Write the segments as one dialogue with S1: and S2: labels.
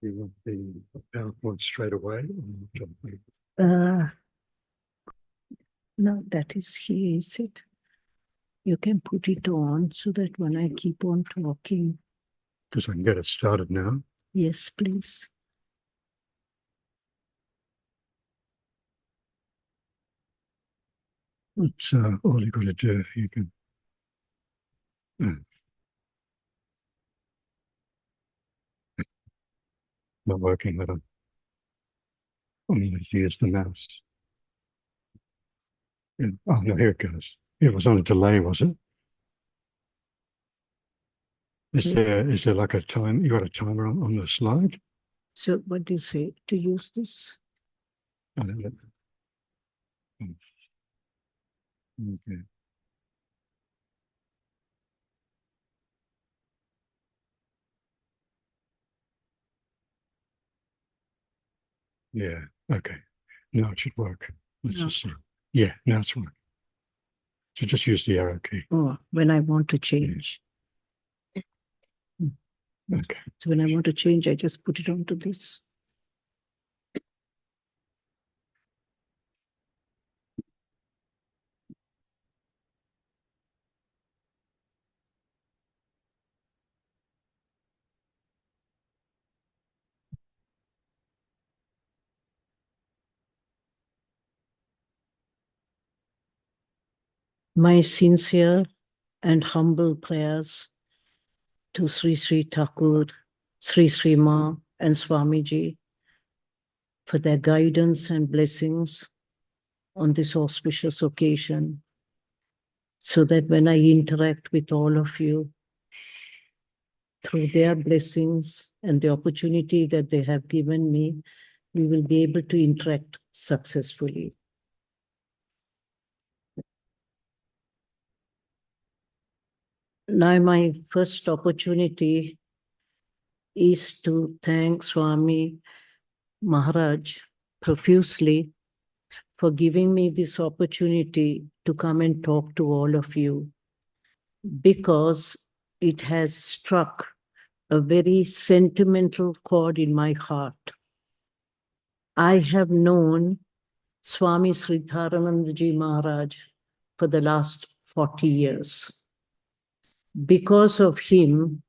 S1: You want the PowerPoint straight away?
S2: No, that is here, is it? You can put it on so that when I keep on talking.
S1: Because I can get it started now.
S2: Yes, please.
S1: It's all you've got to do. You can. Not working with them. Only use the mouse. Yeah. Oh no, here it goes. It was on a delay, was it? Is there like a time? You got a timer on the slide?
S2: So what do you say to use this?
S1: I don't know. Okay. Yeah. Okay. Now it should work. Let's just see. Yeah. Now it's working. So just use the arrow key.
S2: Oh, when I want to change.
S1: Yeah. Okay.
S2: So when I want to change, I just put it onto this. My sincere and humble prayers to Sri Sri Thakur, Sri Sri Ma and Swamiji for their guidance and blessings on this auspicious occasion, so that when I interact with all of you, through their blessings and the opportunity that they have given me, we will be able to interact successfully. Now, my first opportunity is to thank Swami Maharaj profusely for giving me this opportunity to come and talk to all of you, because it has struck a very sentimental chord in my heart. I have known Swami Sridharanandaji Maharaj for the last 40 years. Because of him,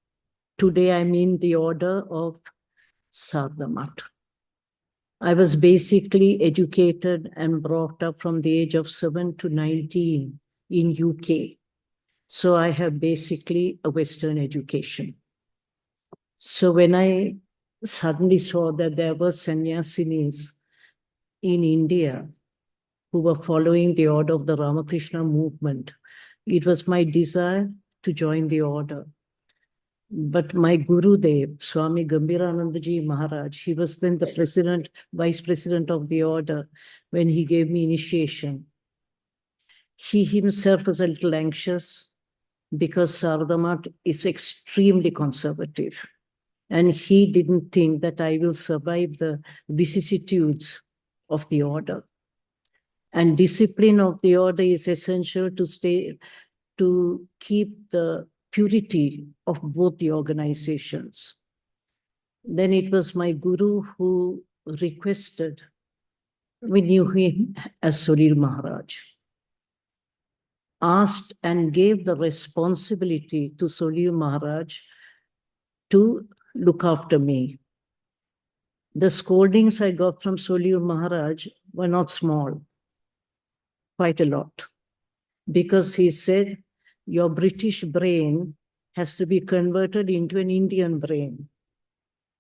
S2: today I'm in the order of Sardhamat. I was basically educated and brought up from the age of 7 to 19 in UK. So I have basically a Western education. So when I suddenly saw that there were sannyasinis in India who were following the order of the Ramakrishna movement, it was my desire to join the order. But my Gurudev, Swami Gambiranandaji Maharaj, he was then the president, vice president of the order when he gave me initiation. He himself was a little anxious because Sardhamat is extremely conservative. And he didn't think that I will survive the vicissitudes of the order. And discipline of the order is essential to keep the purity of both the organizations. Then it was my guru who requested, we knew him as Sunil Maharaj, asked and gave the responsibility to Sunil Maharaj to look after me. The scoldings I got from Sunil Maharaj were not small, quite a lot, because he said, your British brain has to be converted into an Indian brain.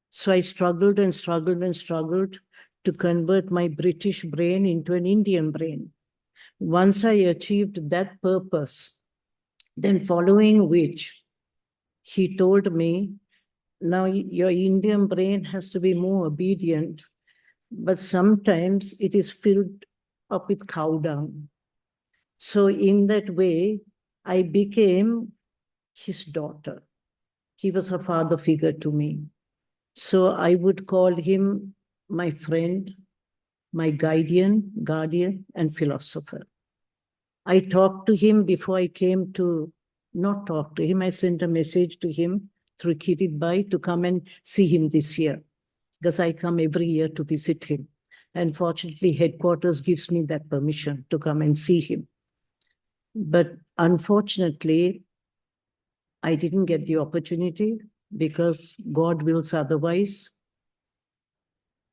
S2: So I struggled and struggled and struggled to convert my British brain into an Indian brain. Once I achieved that purpose, then following which, he told me, now your Indian brain has to be more obedient, but sometimes it is filled up with cow dung. So in that way, I became his daughter. He was a father figure to me. So I would call him my friend, my guardian, and philosopher. I talked to him before I came to, not talk to him, I sent a message to him through Kirit Bhai to come and see him this year. because I come every year to visit him. And fortunately, headquarters gives me that permission to come and see him. But unfortunately, I didn't get the opportunity because God wills otherwise.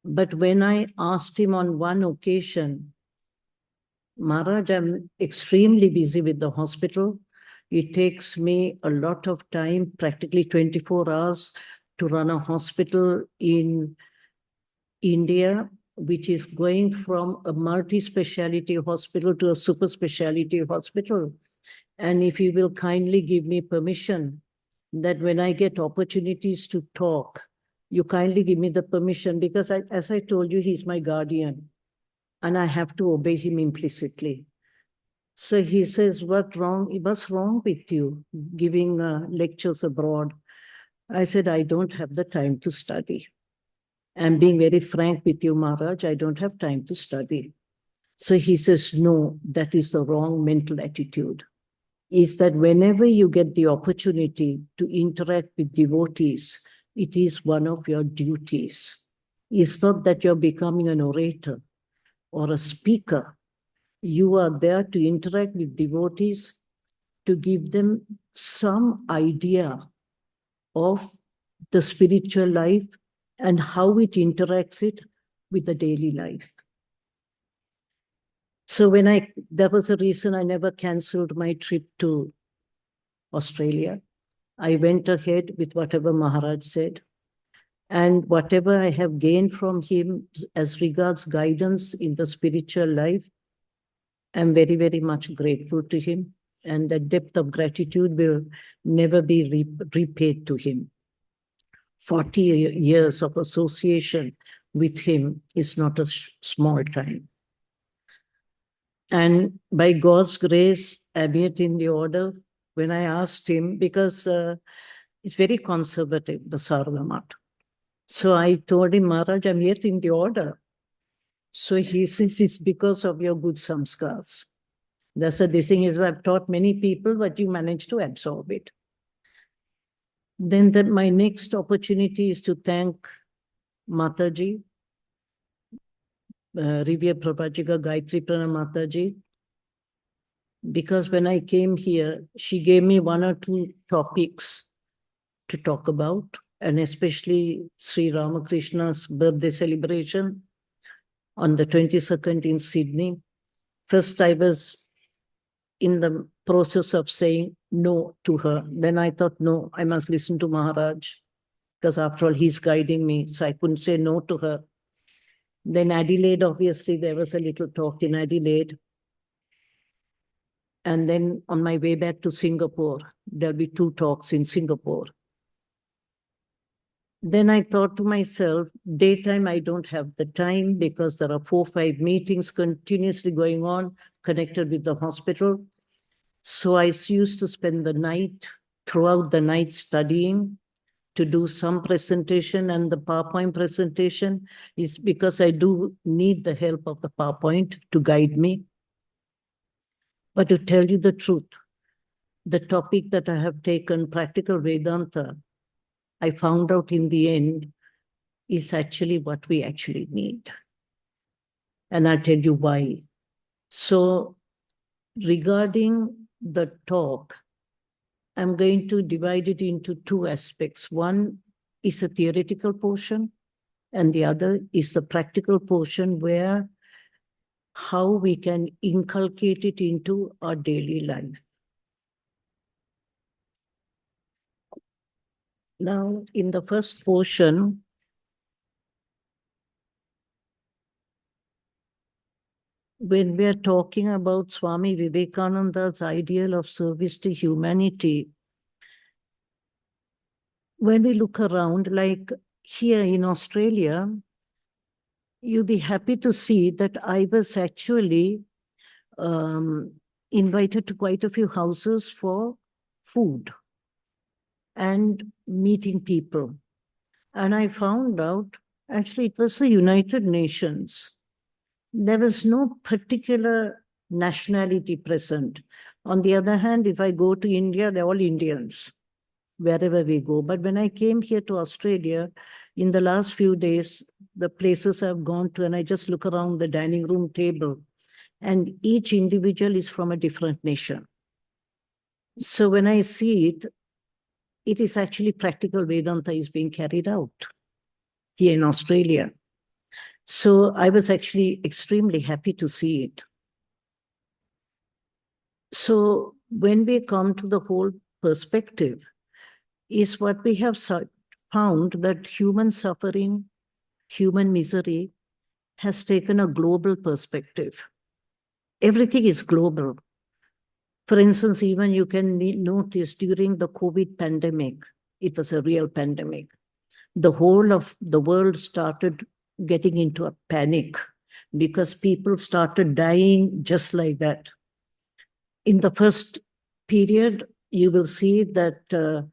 S2: But when I asked him on one occasion, Maharaj, I'm extremely busy with the hospital. It takes me a lot of time, practically 24 hours, to run a hospital in India, which is going from a multi-speciality hospital to a super speciality hospital. And if you will kindly give me permission that when I get opportunities to talk, you kindly give me the permission, because as I told you, he's my guardian and I have to obey him implicitly. So he says, what's wrong with you giving lectures abroad? I said, I don't have the time to study. I'm being very frank with you, Maharaj, I don't have time to study. So he says, no, that is the wrong mental attitude. Is that whenever you get the opportunity to interact with devotees, it is one of your duties. It's not that you're becoming an orator or a speaker. You are there to interact with devotees, to give them some idea of the spiritual life and how it interacts it with the daily life. So that was the reason I never canceled my trip to Australia. I went ahead with whatever Maharaj said. And whatever I have gained from him as regards guidance in the spiritual life, I'm very, very much grateful to him. And the depth of gratitude will never be repaid to him. 40 years of association with him is not a small time. And by God's grace, I'm yet in the order. When I asked him, because it's very conservative, the Sarvamath. So I told him, Maharaj, I'm yet in the order. So he says, it's because of your good samskars. That's what this thing is. I've taught many people, but you managed to absorb it. Then my next opportunity is to thank Mataji, Rivya Pravrajika Alokaprana Mataji, because when I came here, she gave me one or two topics to talk about, and especially Sri Ramakrishna's birthday celebration on the 22nd in Sydney. First, I was in the process of saying no to her. Then I thought, no, I must listen to Maharaj, because after all, he's guiding me. So I couldn't say no to her. Then Adelaide, obviously, there was a little talk in Adelaide. And then on my way back to Singapore, there'll be 2 talks in Singapore. Then I thought to myself, daytime, I don't have the time because there are 4 or 5 meetings continuously going on connected with the hospital. So I used to spend the night, throughout the night, studying to do some presentation. And the PowerPoint presentation is because I do need the help of the PowerPoint to guide me. But to tell you the truth, the topic that I have taken, practical Vedanta, I found out in the end is actually what we actually need. And I'll tell you why. So regarding the talk, I'm going to divide it into 2 aspects. One is a theoretical portion, and the other is the practical portion, where how we can inculcate it into our daily life. Now, in the first portion, when we are talking about Swami Vivekananda's ideal of service to humanity, when we look around, like here in Australia, you'll be happy to see that I was actually invited to quite a few houses for food and meeting people. And I found out, actually, it was the United Nations. There was no particular nationality present. On the other hand, if I go to India, they're all Indians. wherever we go. But when I came here to Australia, in the last few days, the places I've gone to, and I just look around the dining room table, and each individual is from a different nation. So when I see it, it is actually practical Vedanta is being carried out here in Australia. So I was actually extremely happy to see it. So when we come to the whole perspective, is what we have found that human suffering, human misery has taken a global perspective. Everything is global. For instance, even you can notice during the COVID pandemic, it was a real pandemic. The whole of the world started getting into a panic because people started dying just like that. In the first period, you will see that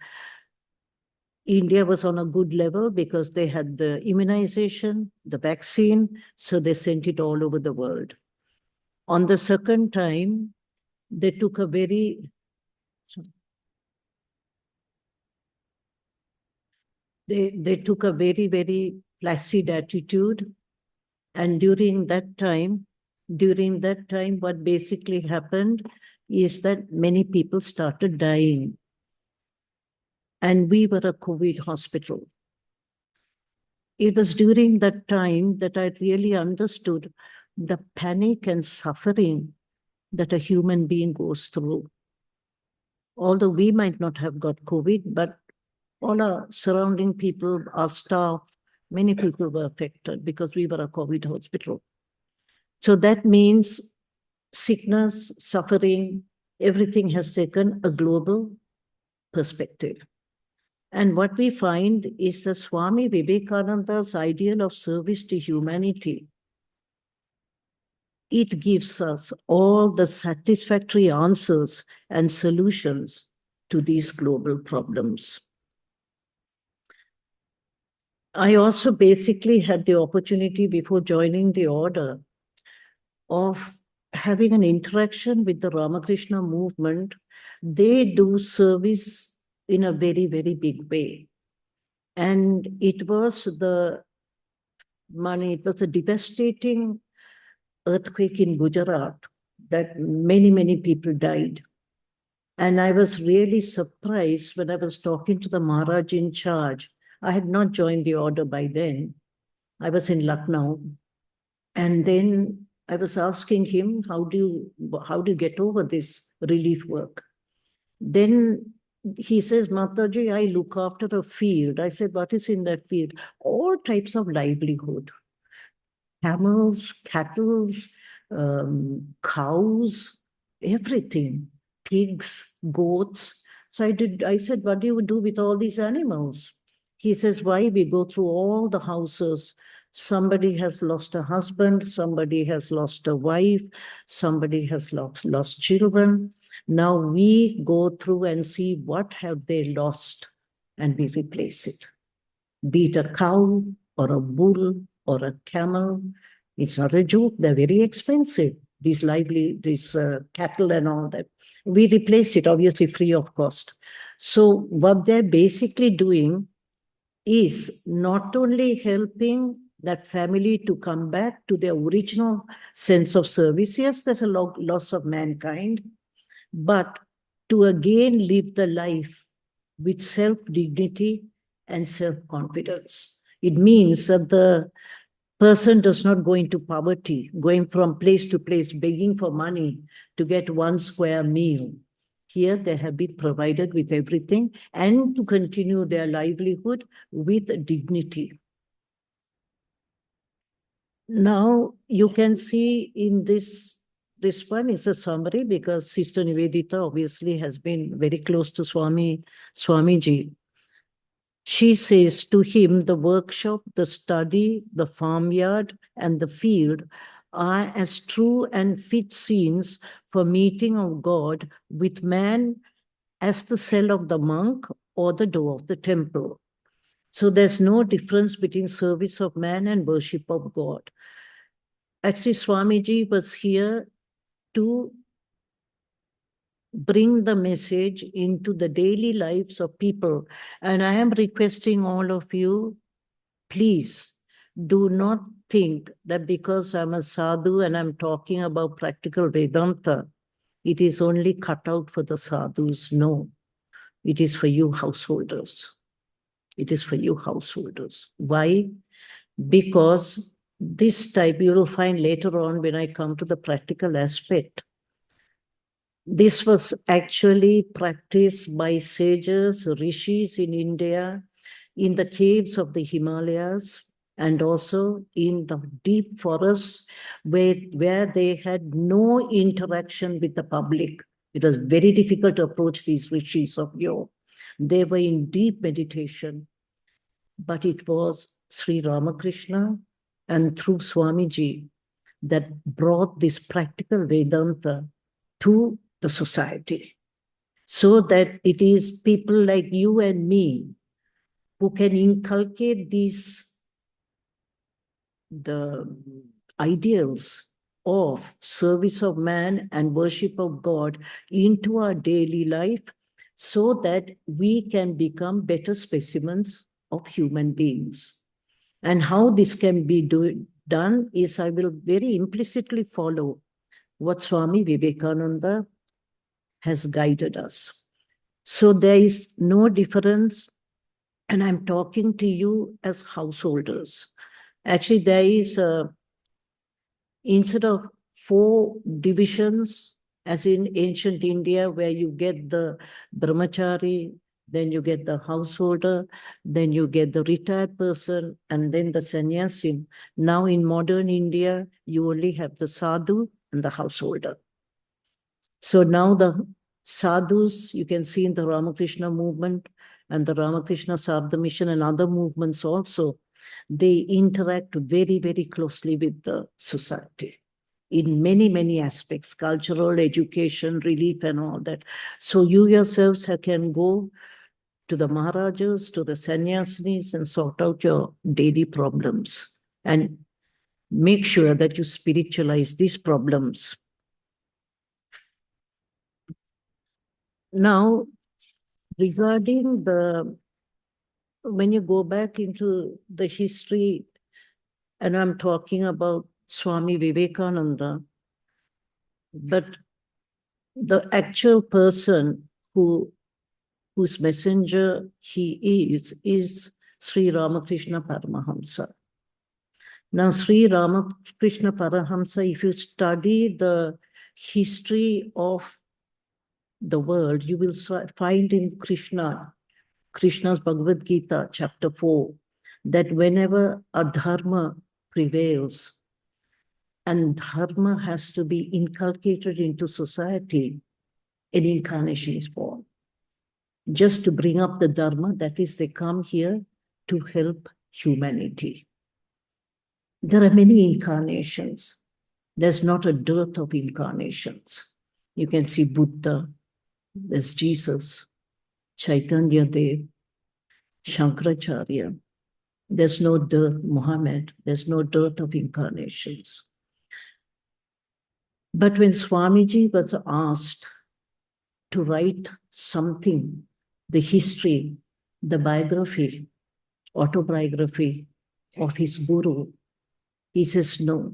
S2: India was on a good level because they had the immunization, the vaccine, so they sent it all over the world. On the second time, they took a very they took a very, very placid attitude. And during that time, what basically happened is that many people started dying. And we were a COVID hospital. It was during that time that I really understood the panic and suffering that a human being goes through. Although we might not have got COVID, but all our surrounding people, our staff, many people were affected because we were a COVID hospital. So that means sickness, suffering, everything has taken a global perspective. And what we find is that Swami Vivekananda's ideal of service to humanity, it gives us all the satisfactory answers and solutions to these global problems. I also basically had the opportunity before joining the order of having an interaction with the Ramakrishna movement. They do service in a very, very big way. And it was a devastating earthquake in Gujarat that many, many people died. And I was really surprised when I was talking to the Maharaj in charge. I had not joined the order by then. I was in Lucknow. And then I was asking him, how do you get over this relief work? Then he says, Mataji, I look after a field. I said, what is in that field? All types of livelihood. Camels, cattle, cows, everything. Pigs, goats. So I said, what do you do with all these animals? He says, why? We go through all the houses. Somebody has lost a husband, somebody has lost a wife, somebody has lost children. Now we go through and see what have they lost and we replace it. Be it a cow or a bull or a camel. It's not a joke. They're very expensive, these cattle and all that. We replace it, obviously, free of cost. So what they're basically doing is not only helping that family to come back to their original sense of service. Yes, there's a loss of mankind, but to again live the life with self-dignity and self-confidence. It means that the person does not go into poverty, going from place to place, begging for money to get one square meal. Here they have been provided with everything and to continue their livelihood with dignity. Now you can see in this one is a summary because Sister Nivedita obviously has been very close to Swamiji. She says to him, the workshop, the study, the farmyard, and the field are as true and fit scenes for meeting of God with man as the cell of the monk or the door of the temple. So there's no difference between service of man and worship of God. Actually, Swamiji was here to bring the message into the daily lives of people. And I am requesting all of you, please do not think that because I'm a sadhu and I'm talking about practical Vedanta, it is only cut out for the sadhus. No, it is for you householders. It is for you householders. Why? Because this type, you will find later on when I come to the practical aspect, this was actually practiced by sages, rishis in India, in the caves of the Himalayas, and also in the deep forests where they had no interaction with the public. It was very difficult to approach these rishis of yore. They were in deep meditation, but it was Sri Ramakrishna and through Swamiji that brought this practical Vedanta to the society, so that it is people like you and me who can inculcate the ideals of service of man and worship of God into our daily life, so that we can become better specimens of human beings. And how this can be done is I will very implicitly follow what Swami Vivekananda has guided us. So there is no difference, and I'm talking to you as householders. Actually, there is instead of 4 divisions, as in ancient India, where you get the brahmachari, then you get the householder, then you get the retired person, and then the sannyasin. Now in modern India, you only have the sadhu and the householder. So now the sadhus, you can see in the Ramakrishna movement and the Ramakrishna Sabda Mission and other movements also, they interact very, very closely with the society in many, many aspects, cultural, education, relief, and all that. So you yourselves can go to the Maharajas, to the sannyasinis, and sort out your daily problems and make sure that you spiritualize these problems. Now, regarding when you go back into the history, and I'm talking about Swami Vivekananda, but the actual person whose messenger he is Sri Ramakrishna Paramahamsa. Now, Sri Ramakrishna Paramahamsa, if you study the history of the world, you will find in Krishna's Bhagavad Gita, chapter 4, that whenever adharma prevails and dharma has to be inculcated into society, an incarnation is born. Just to bring up the dharma, that is, they come here to help humanity. There are many incarnations. There's not a dearth of incarnations. You can see Buddha, there's Jesus, Chaitanya Dev, Shankaracharya. There's no dearth, Muhammad, there's no dearth of incarnations. But when Swamiji was asked to write something, the history, the biography, autobiography of his guru, he says, no,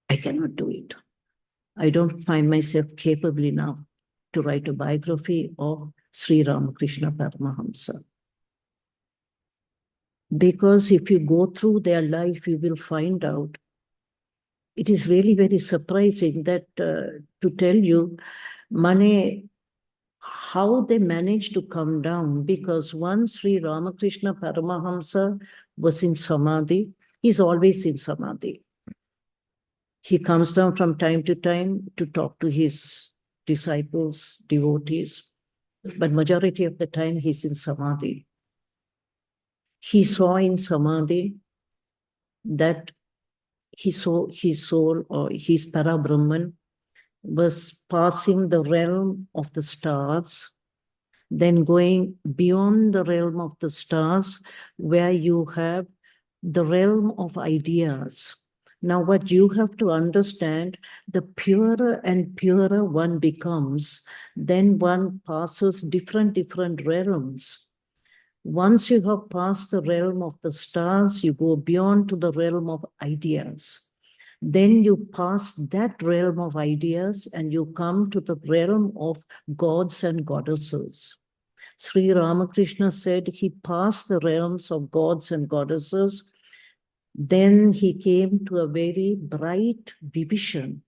S2: I cannot do it. I don't find myself capable enough to write a biography of Sri Ramakrishna Paramahamsa. Because if you go through their life, you will find out it is really very surprising that to tell you, how they managed to come down, because once Sri Ramakrishna Paramahamsa was in Samadhi, he's always in Samadhi. He comes down from time to time to talk to his disciples, devotees, but majority of the time he's in Samadhi. He saw in Samadhi that his soul or his Parabrahman was passing the realm of the stars, then going beyond the realm of the stars, where you have the realm of ideas. Now, what you have to understand, the purer and purer one becomes, then one passes different realms. Once you have passed the realm of the stars, you go beyond to the realm of ideas. Then you pass that realm of ideas and you come to the realm of gods and goddesses. Sri Ramakrishna said he passed the realms of gods and goddesses. Then he came to a very bright division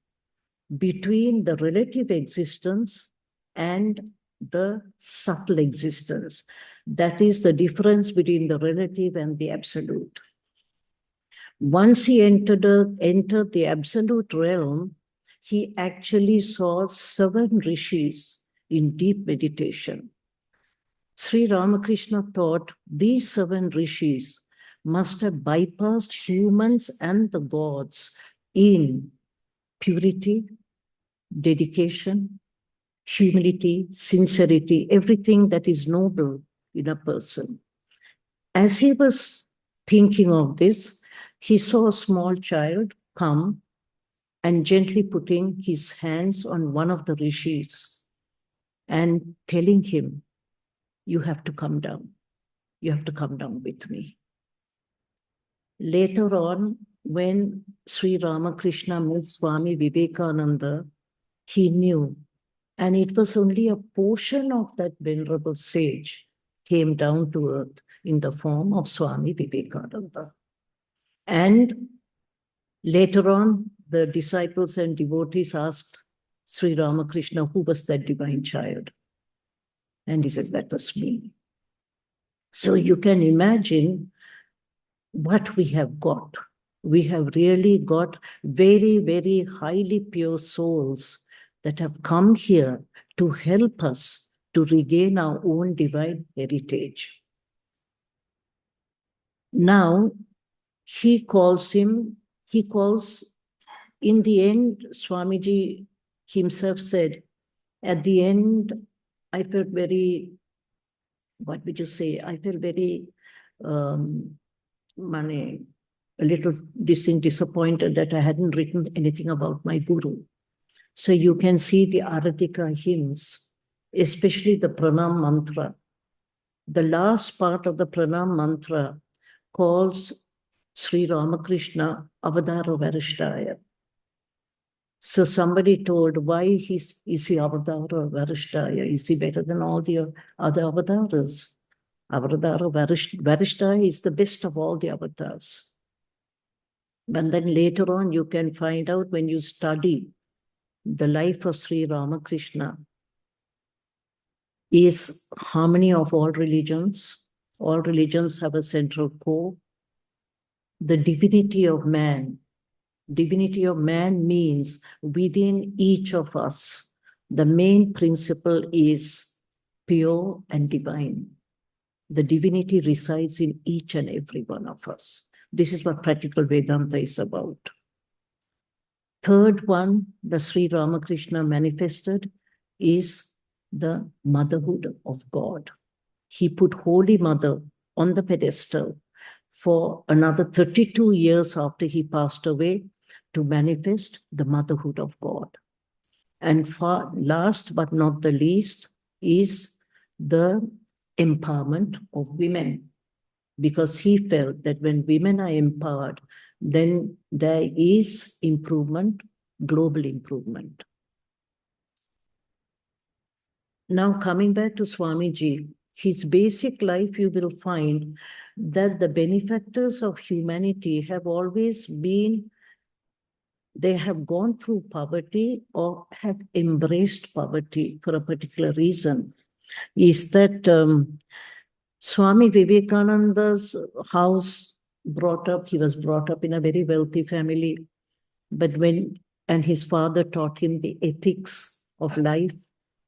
S2: between the relative existence and the subtle existence. That is the difference between the relative and the absolute. Once he entered the absolute realm, he actually saw 7 rishis in deep meditation. Sri Ramakrishna thought these 7 rishis must have bypassed humans and the gods in purity, dedication, humility, sincerity, everything that is noble in a person. As he was thinking of this, he saw a small child come and gently putting his hands on one of the rishis and telling him, "You have to come down. You have to come down with me." Later on, when Sri Ramakrishna met Swami Vivekananda, he knew, and it was only a portion of that venerable sage came down to earth in the form of Swami Vivekananda. And later on, the disciples and devotees asked Sri Ramakrishna, who was that divine child? And he says, that was me. So you can imagine what we have got. We have really got very, very highly pure souls that have come here to help us to regain our own divine heritage. Now, he calls, in the end, Swamiji himself said, at the end, I felt very, what would you say? I felt very, a little disappointed that I hadn't written anything about my guru. So you can see the Aratika hymns, especially the Pranam mantra. The last part of the Pranam mantra calls Sri Ramakrishna Avadara Varishtaya. So somebody told, why is he Avadara Varishtaya? Is he better than all the other avataras? Avadara Varishtaya is the best of all the avatars. But then later on, you can find out when you study the life of Sri Ramakrishna is harmony of all religions. All religions have a central core. The divinity of man. Divinity of man means within each of us, the main principle is pure and divine. The divinity resides in each and every one of us. This is what practical Vedanta is about. Third one, the Sri Ramakrishna manifested, is the motherhood of God. He put Holy Mother on the pedestal for another 32 years after he passed away to manifest the motherhood of God. And last but not the least is the empowerment of women, because he felt that when women are empowered, then there is improvement, global improvement. Now, coming back to Swamiji, his basic life, you will find that the benefactors of humanity have always been, they have gone through poverty or have embraced poverty for a particular reason. Is that Swami Vivekananda's house he was brought up in a very wealthy family, and his father taught him the ethics of life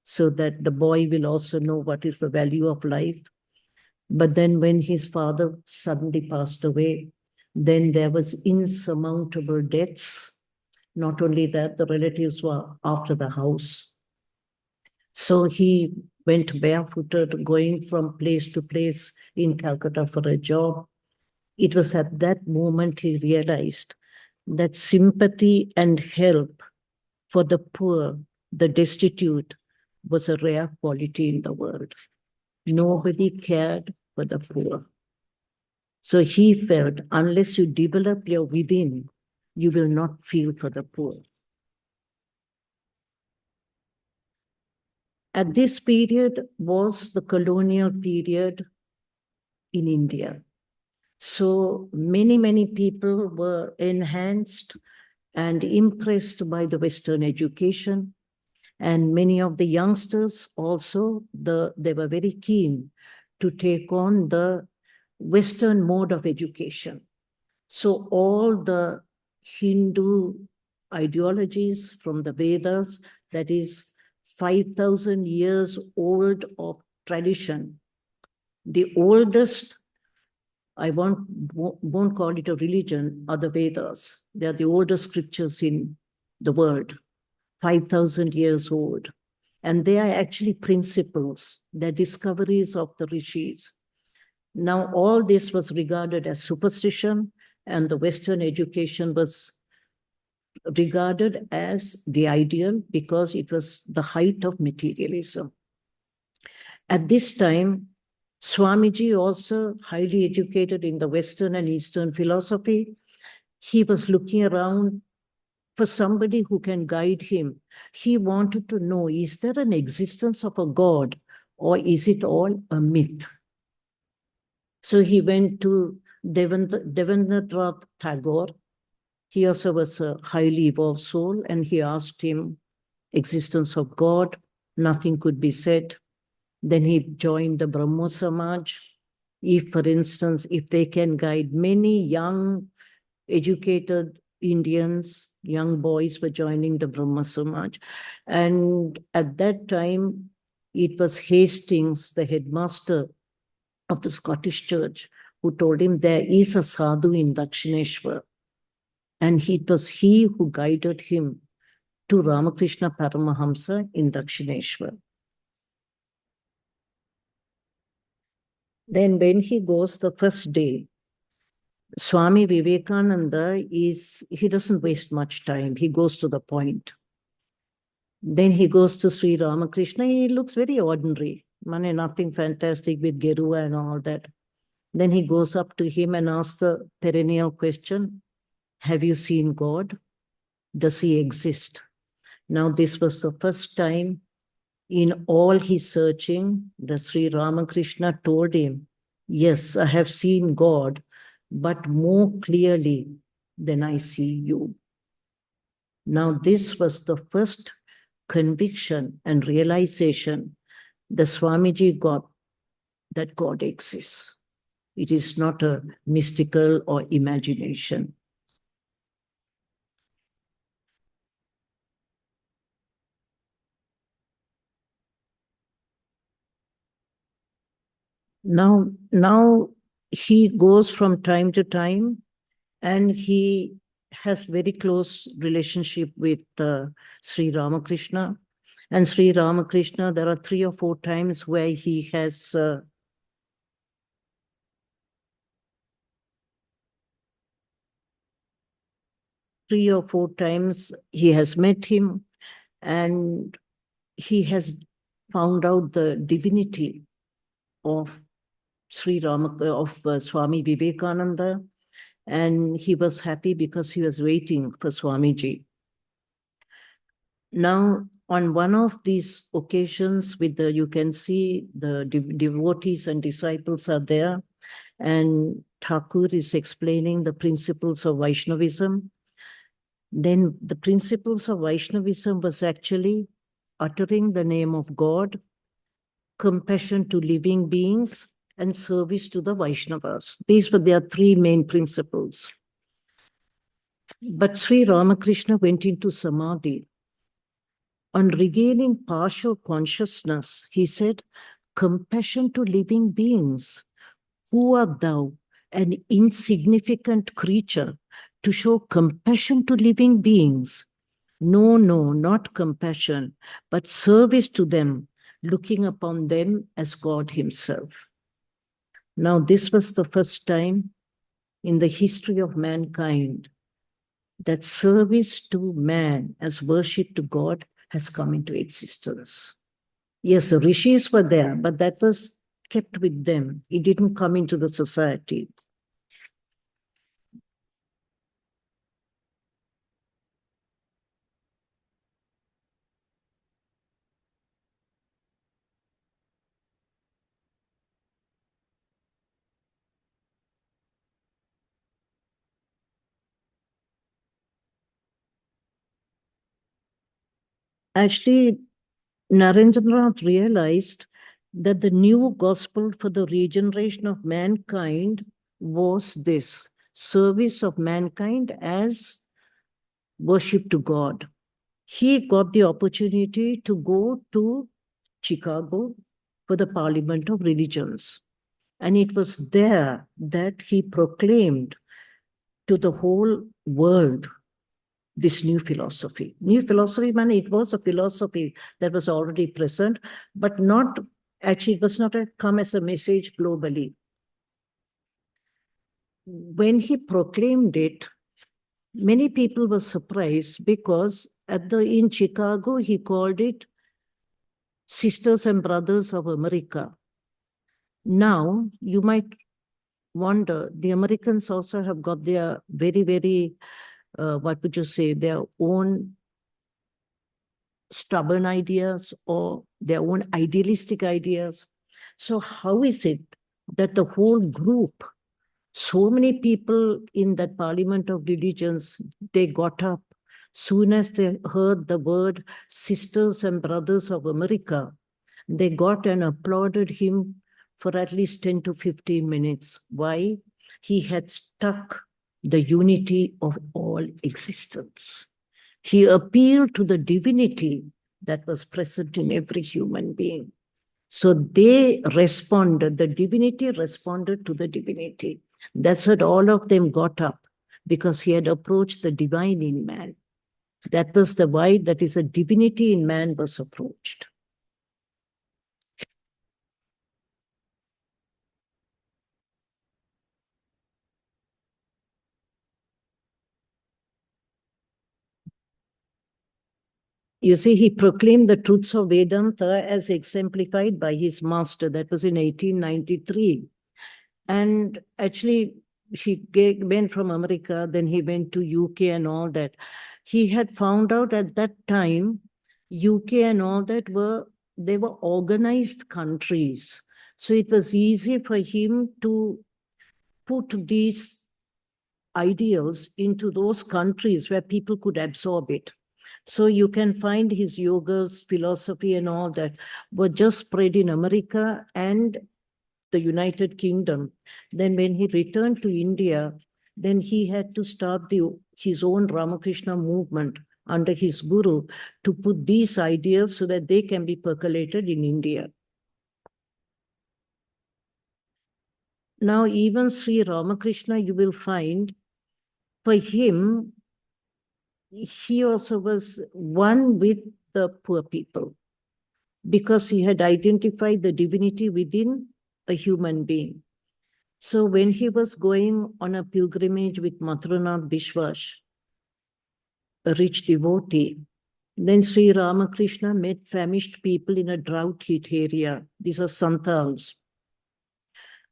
S2: so that the boy will also know what is the value of life. But then when his father suddenly passed away, then there was insurmountable debts. Not only that, the relatives were after the house. So he went barefooted, going from place to place in Calcutta for a job. It was at that moment he realized that sympathy and help for the poor, the destitute, was a rare quality in the world. Nobody cared for the poor. So he felt, unless you develop your within, you will not feel for the poor. At this period was the colonial period in India. So many people were enhanced and impressed by the Western education. And many of the youngsters also, they were very keen to take on the Western mode of education. So all the Hindu ideologies from the Vedas, that is 5,000 years old of tradition, the oldest, I won't call it a religion, are the Vedas. They are the oldest scriptures in the world, 5,000 years old. And they are actually principles, they're discoveries of the rishis. Now, all this was regarded as superstition, and the Western education was regarded as the ideal because it was the height of materialism. At this time, Swamiji, also highly educated in the Western and Eastern philosophy, he was looking around for somebody who can guide him. He wanted to know, is there an existence of a God or is it all a myth? So he went to Devendranath Tagore. He also was a highly evolved soul, and he asked him, existence of God, nothing could be said. Then he joined the Brahmo Samaj. If, for instance, if they can guide many young, educated Indians, young boys were joining the Brahmo Samaj. And at that time, it was Hastings, the headmaster of the Scottish Church, who told him there is a sadhu in Dakshineshwar. And it was he who guided him to Ramakrishna Paramahamsa in Dakshineshwar. Then when he goes the first day, Swami Vivekananda he doesn't waste much time. He goes to the point. Then he goes to Sri Ramakrishna. He looks very ordinary. Nothing fantastic with Gerua and all that. Then he goes up to him and asks the perennial question, have you seen God? Does he exist? Now, this was the first time in all his searching that Sri Ramakrishna told him, yes, I have seen God, but more clearly than I see you. Now, this was the first conviction and realization the Swamiji got that God exists. It is not a mystical or imagination. Now he goes from time to time, and he has very close relationship with Sri Ramakrishna. And Sri Ramakrishna, there are 3 or 4 times where he has met him, and he has found out the divinity of Swami Vivekananda, and he was happy because he was waiting for Swamiji. Now, on one of these occasions, you can see the devotees and disciples are there, and Thakur is explaining the principles of Vaishnavism. Then the principles of Vaishnavism was actually uttering the name of God, compassion to living beings, and service to the Vaishnavas. These were their 3 main principles. But Sri Ramakrishna went into Samadhi. On regaining partial consciousness, he said, compassion to living beings. Who art thou, an insignificant creature, to show compassion to living beings? No, not compassion, but service to them, looking upon them as God himself. Now, this was the first time in the history of mankind that service to man as worship to God has come into existence. Yes, the rishis were there, but that was kept with them. It didn't come into the society. Actually, Narendranath realized that the new gospel for the regeneration of mankind was this service of mankind as worship to God. He got the opportunity to go to Chicago for the Parliament of Religions. And it was there that he proclaimed to the whole world this new philosophy. New philosophy, man, it was a philosophy that was already present, but not actually, it was not come as a message globally. When he proclaimed it, many people were surprised because in Chicago, he called it Sisters and Brothers of America. Now, you might wonder, the Americans also have got their very, very, what would you say, their own stubborn ideas or their own idealistic ideas. So how is it that the whole group, so many people in that Parliament of Religions, they got up soon as they heard the word Sisters and Brothers of America, they got and applauded him for at least 10 to 15 minutes. Why? He had struck the unity of all existence. He appealed to the divinity that was present in every human being. So they responded, the divinity responded to the divinity. That's what all of them got up, because he had approached the divine in man. That was the why, that is, the divinity in man was approached. You see, he proclaimed the truths of Vedanta as exemplified by his master. That was in 1893. And actually, he went from America, then he went to UK and all that. He had found out at that time, UK and all that they were organized countries. So it was easy for him to put these ideals into those countries where people could absorb it. So you can find his yoga's philosophy and all that were just spread in America and the United Kingdom. Then when he returned to India, then he had to start his own Ramakrishna movement under his guru to put these ideas so that they can be percolated in India. Now, even Sri Ramakrishna, you will find, for him, he also was one with the poor people because he had identified the divinity within a human being. So when he was going on a pilgrimage with Mathranath Vishwas, a rich devotee, then Sri Ramakrishna met famished people in a drought-hit area. These are Santals.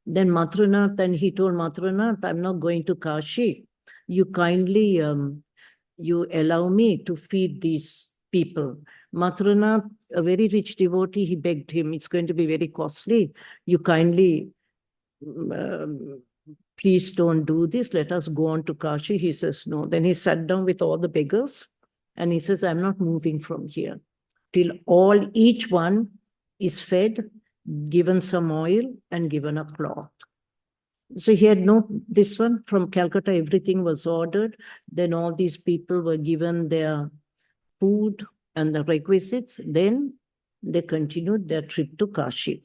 S2: Then Mathranath, and he told Mathranath, I'm not going to Kashi. You kindly you allow me to feed these people. Mathranath, a very rich devotee, he begged him, it's going to be very costly. You kindly, please don't do this. Let us go on to Kashi. He says, no. Then he sat down with all the beggars and he says, I'm not moving from here till each one is fed, given some oil and given a cloth. So he had this one from Calcutta, everything was ordered. Then all these people were given their food and the requisites. Then they continued their trip to Kashi.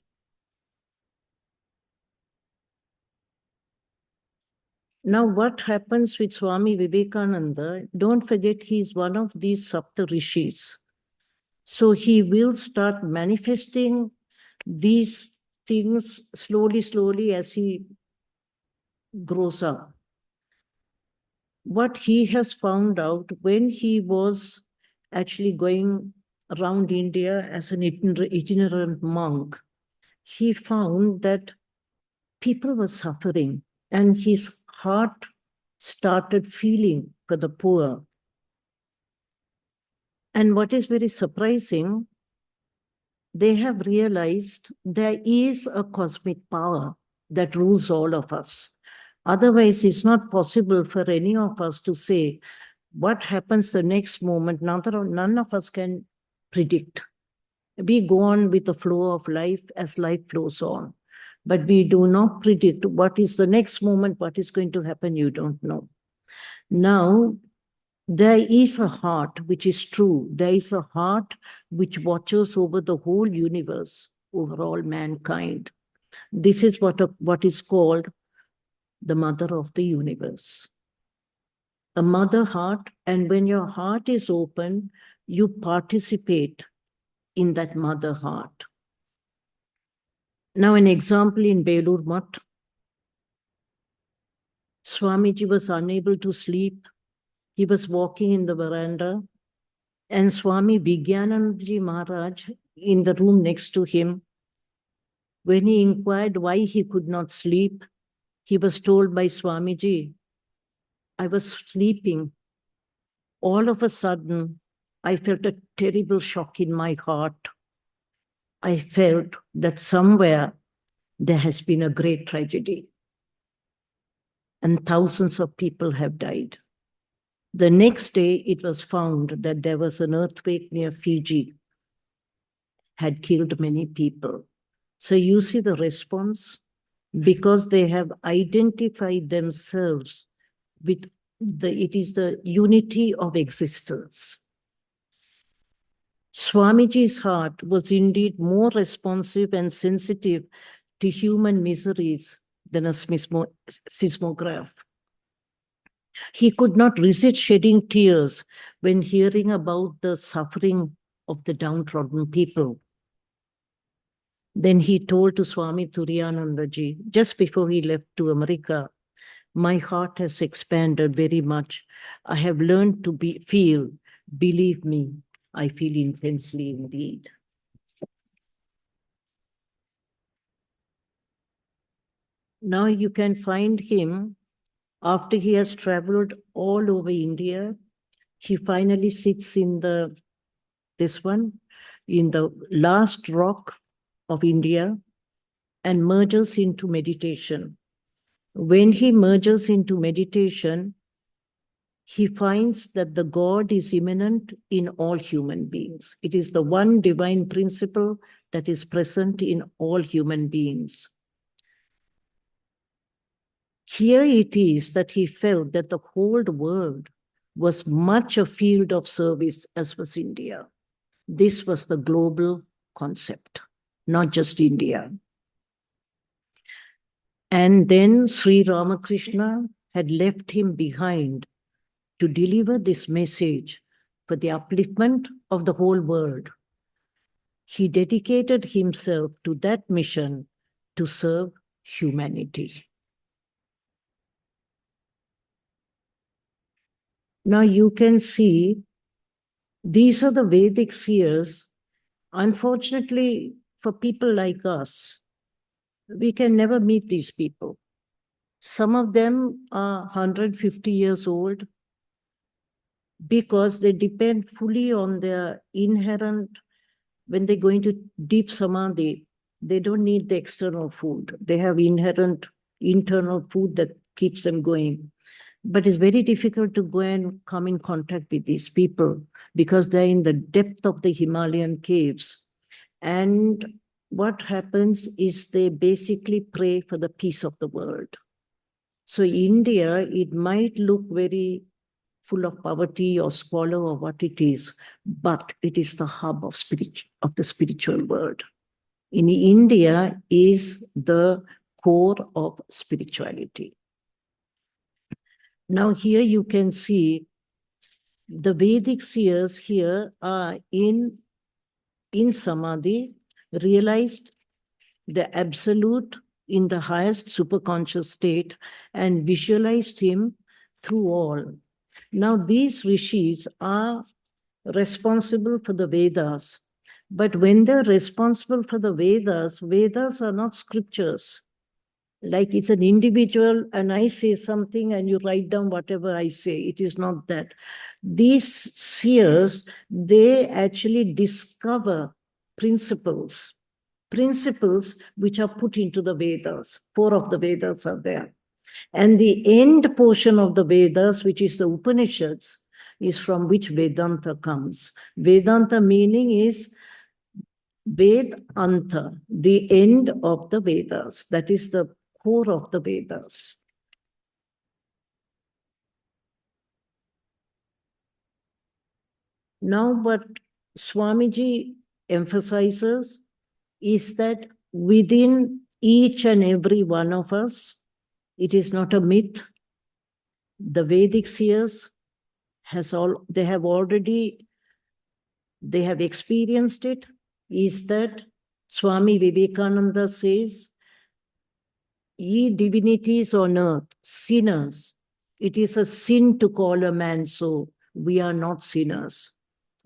S2: Now, what happens with Swami Vivekananda? Don't forget, he's one of these Sapta Rishis. So he will start manifesting these things slowly, slowly as he grows up. what he has found out when he was actually going around India as an itinerant monk, he found that people were suffering and his heart started feeling for the poor. And what is very surprising, they have realized there is a cosmic power that rules all of us. Otherwise, it's not possible for any of us to say what happens the next moment. None of us can predict. We go on with the flow of life as life flows on. But we do not predict what is the next moment, what is going to happen, you don't know. Now, there is a heart which is true. There is a heart which watches over the whole universe, over all mankind. This is what is called the mother of the universe. A mother heart, and when your heart is open, you participate in that mother heart. Now, an example in Belur Math, Swamiji was unable to sleep. He was walking in the veranda, and Swami Vivekananda Maharaj, in the room next to him, when he inquired why he could not sleep, he was told by Swamiji, I was sleeping. All of a sudden, I felt a terrible shock in my heart. I felt that somewhere there has been a great tragedy and thousands of people have died. The next day, it was found that there was an earthquake near Fiji, had killed many people. So you see the response, because they have identified themselves with it is the unity of existence. Swamiji's heart was indeed more responsive and sensitive to human miseries than a seismograph. He could not resist shedding tears when hearing about the suffering of the downtrodden people. Then he told to Swami Turiyanandaji, just before he left to America, my heart has expanded very much. I have learned to feel. Believe me, I feel intensely indeed. Now you can find him after he has traveled all over India. He finally sits in the last rock of India and merges into meditation. When he merges into meditation, he finds that the God is immanent in all human beings. It is the one divine principle that is present in all human beings. Here it is that he felt that the whole world was much a field of service, as was India. This was the global concept, not just India. And then Sri Ramakrishna had left him behind to deliver this message for the upliftment of the whole world. He dedicated himself to that mission to serve humanity. Now you can see these are the Vedic seers. Unfortunately, for people like us, we can never meet these people. Some of them are 150 years old because they depend fully on their inherent, when they go into deep samadhi, they don't need the external food. They have inherent internal food that keeps them going. But it's very difficult to go and come in contact with these people because they're in the depth of the Himalayan caves. And what happens is they basically pray for the peace of the world. So India, it might look very full of poverty or squalor or what it is, but it is the hub of the spiritual world. In India is the core of spirituality. Now here you can see the Vedic seers here are in Samadhi, realized the absolute in the highest superconscious state and visualized him through all. Now, these rishis are responsible for the Vedas. But when they're responsible for the Vedas, Vedas are not scriptures. Like it's an individual and I say something and you write down whatever I say. It is not that. These seers, they actually discover principles which are put into the Vedas. 4 of the Vedas are there. And the end portion of the Vedas, which is the Upanishads, is from which Vedanta comes. Vedanta meaning is Vedanta, the end of the Vedas. That is the core of the Vedas. Now, what Swamiji emphasizes is that within each and every one of us, it is not a myth. The Vedic seers they have experienced it, is that Swami Vivekananda says, ye divinities on earth, sinners, it is a sin to call a man so. We are not sinners.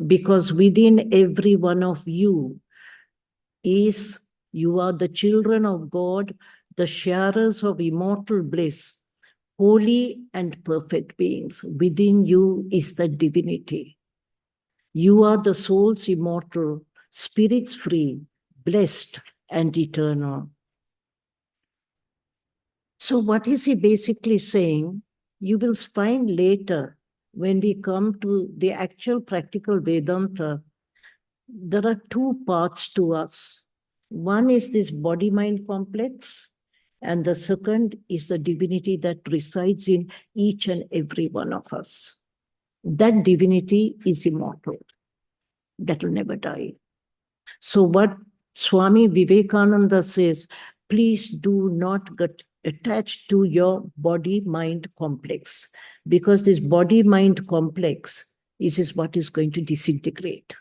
S2: Because within every one of you you are the children of God, the sharers of immortal bliss, holy and perfect beings. Within you is the divinity. You are the souls immortal, spirits free, blessed and eternal. So what is he basically saying? You will find later when we come to the actual practical Vedanta, there are 2 parts to us. One is this body-mind complex, and the second is the divinity that resides in each and every one of us. That divinity is immortal. That will never die. So what Swami Vivekananda says, please do not get attached to your body-mind complex, because this body-mind complex is what is going to disintegrate.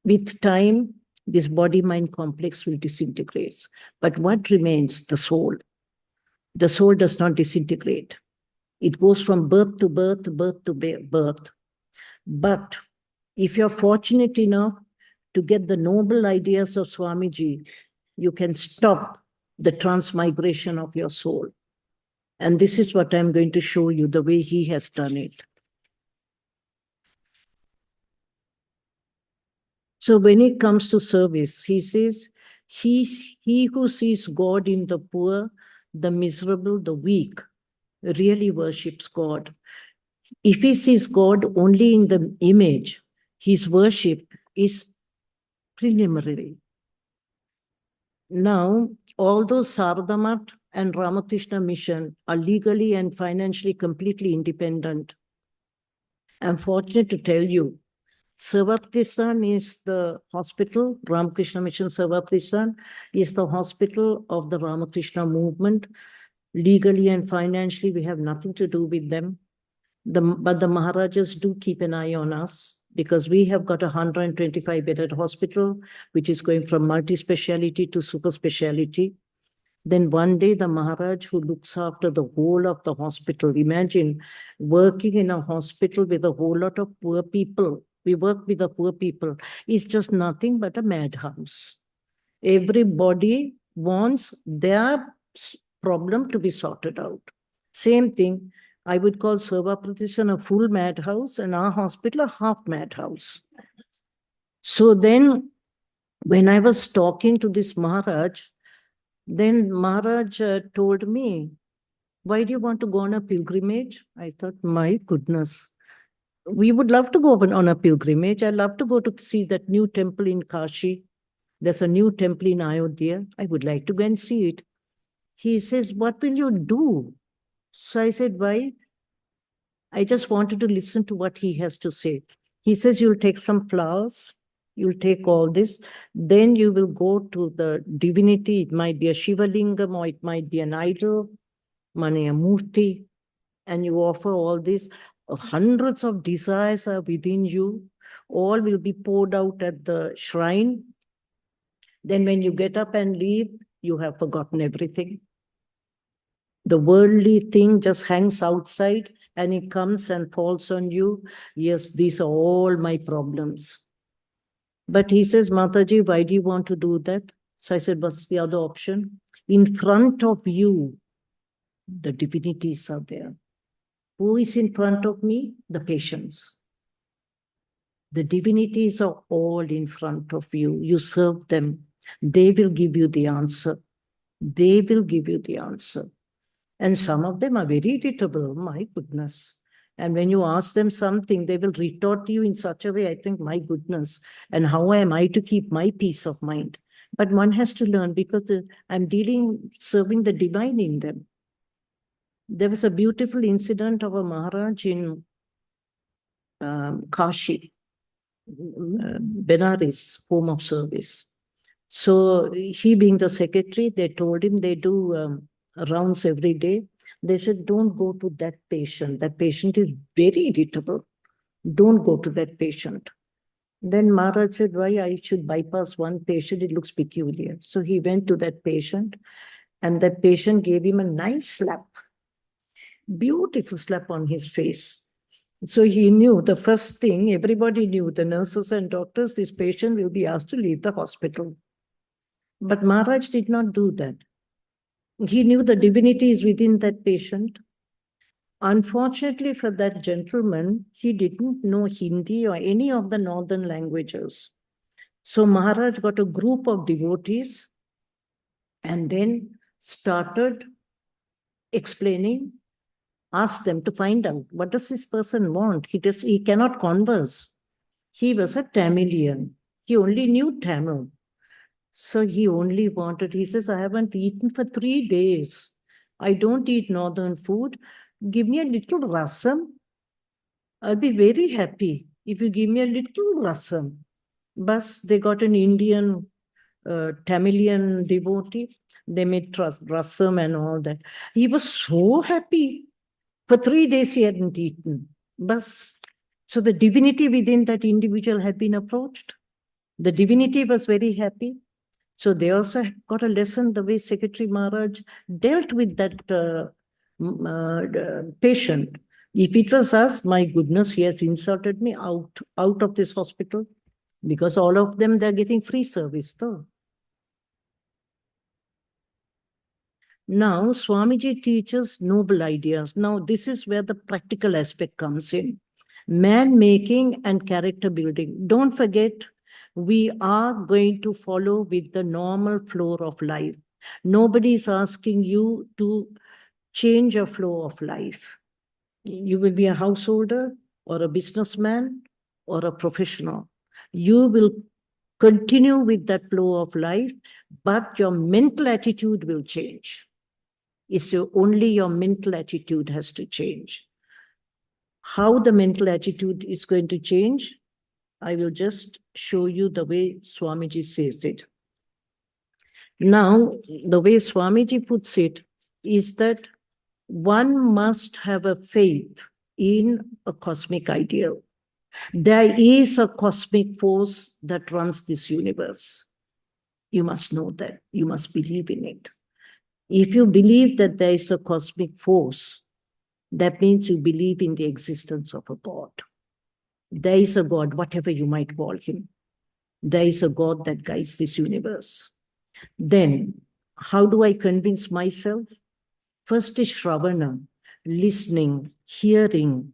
S2: With time, this body-mind complex will disintegrate. But what remains? The soul. The soul does not disintegrate. It goes from birth to birth, birth to birth. But if you're fortunate enough to get the noble ideas of Swamiji, you can stop the transmigration of your soul. And this is what I'm going to show you, the way he has done it. So when it comes to service, he says, he who sees God in the poor, the miserable, the weak, really worships God. If he sees God only in the image, his worship is preliminary. Now, although Saradamat and Ramakrishna Mission are legally and financially completely independent, I'm fortunate to tell you, Sarvaptistan is the hospital, Ramakrishna Mission Sarvaptistan is the hospital of the Ramakrishna movement. Legally and financially, we have nothing to do with them. But the Maharajas do keep an eye on us, because we have got a 125-bedded hospital, which is going from multi-speciality to super speciality. Then one day the Maharaj who looks after the whole of the hospital, imagine working in a hospital with a whole lot of poor people. We work with the poor people. It's just nothing but a madhouse. Everybody wants their problem to be sorted out. Same thing, I would call Sarva Pratishan a full madhouse and our hospital a half madhouse. So then when I was talking to this Maharaj, then Maharaj told me, why do you want to go on a pilgrimage? I thought, my goodness, we would love to go on a pilgrimage. I love to go to see that new temple in Kashi. There's a new temple in Ayodhya. I would like to go and see it. He says, what will you do? So I said, why? I just wanted to listen to what he has to say. He says, you'll take some flowers, you'll take all this, then you will go to the divinity. It might be a Shiva Lingam or it might be an idol, Mane a Murti, and you offer all this. Hundreds of desires are within you. All will be poured out at the shrine. Then when you get up and leave, you have forgotten everything. The worldly thing just hangs outside and it comes and falls on you. Yes, these are all my problems. But he says, Mataji, why do you want to do that? So I said, what's the other option? In front of you, the divinities are there. Who is in front of me? The patients. The divinities are all in front of you. You serve them. They will give you the answer. They will give you the answer. And some of them are very irritable. My goodness. And when you ask them something, they will retort you in such a way, I think, my goodness. And how am I to keep my peace of mind? But one has to learn because I'm serving the divine in them. There was a beautiful incident of a Maharaj in Kashi, Benares, home of service. So he being the secretary, they told him they do rounds every day. They said, don't go to that patient. That patient is very irritable. Don't go to that patient. Then Maharaj said, why I should bypass one patient? It looks peculiar. So he went to that patient and that patient gave him a nice slap, beautiful slap on his face. So he knew the first thing, everybody knew, the nurses and doctors, this patient will be asked to leave the hospital. But Maharaj did not do that. He knew the divinity is within that patient. Unfortunately for that gentleman, he didn't know Hindi or any of the northern languages. So Maharaj got a group of devotees and then started explaining, asked them to find out, what does this person want? He cannot converse. He was a Tamilian. He only knew Tamil. So he only wanted, he says, I haven't eaten for 3 days. I don't eat northern food. Give me a little rasam. I'll be very happy if you give me a little rasam. But they got an Indian Tamilian devotee. They made rasam and all that. He was so happy. For 3 days he hadn't eaten. Bas. So the divinity within that individual had been approached. The divinity was very happy. So they also got a lesson the way Secretary Maharaj dealt with that patient. If it was us, my goodness, he has insulted me out of this hospital because all of them, they're getting free service though. Now, Swamiji teaches noble ideas. Now, this is where the practical aspect comes in. Man making and character building. Don't forget, we are going to follow with the normal flow of life. Nobody is asking you to change your flow of life. You will be a householder or a businessman or a professional. You will continue with that flow of life, but your mental attitude will change. It's only your mental attitude has to change. How the mental attitude is going to change, I will just show you the way Swamiji says it. Now, the way Swamiji puts it is that one must have a faith in a cosmic ideal. There is a cosmic force that runs this universe. You must know that. You must believe in it. If you believe that there is a cosmic force, that means you believe in the existence of a God. There is a God, whatever you might call him. There is a God that guides this universe. Then, how do I convince myself? First is Shravana, listening, hearing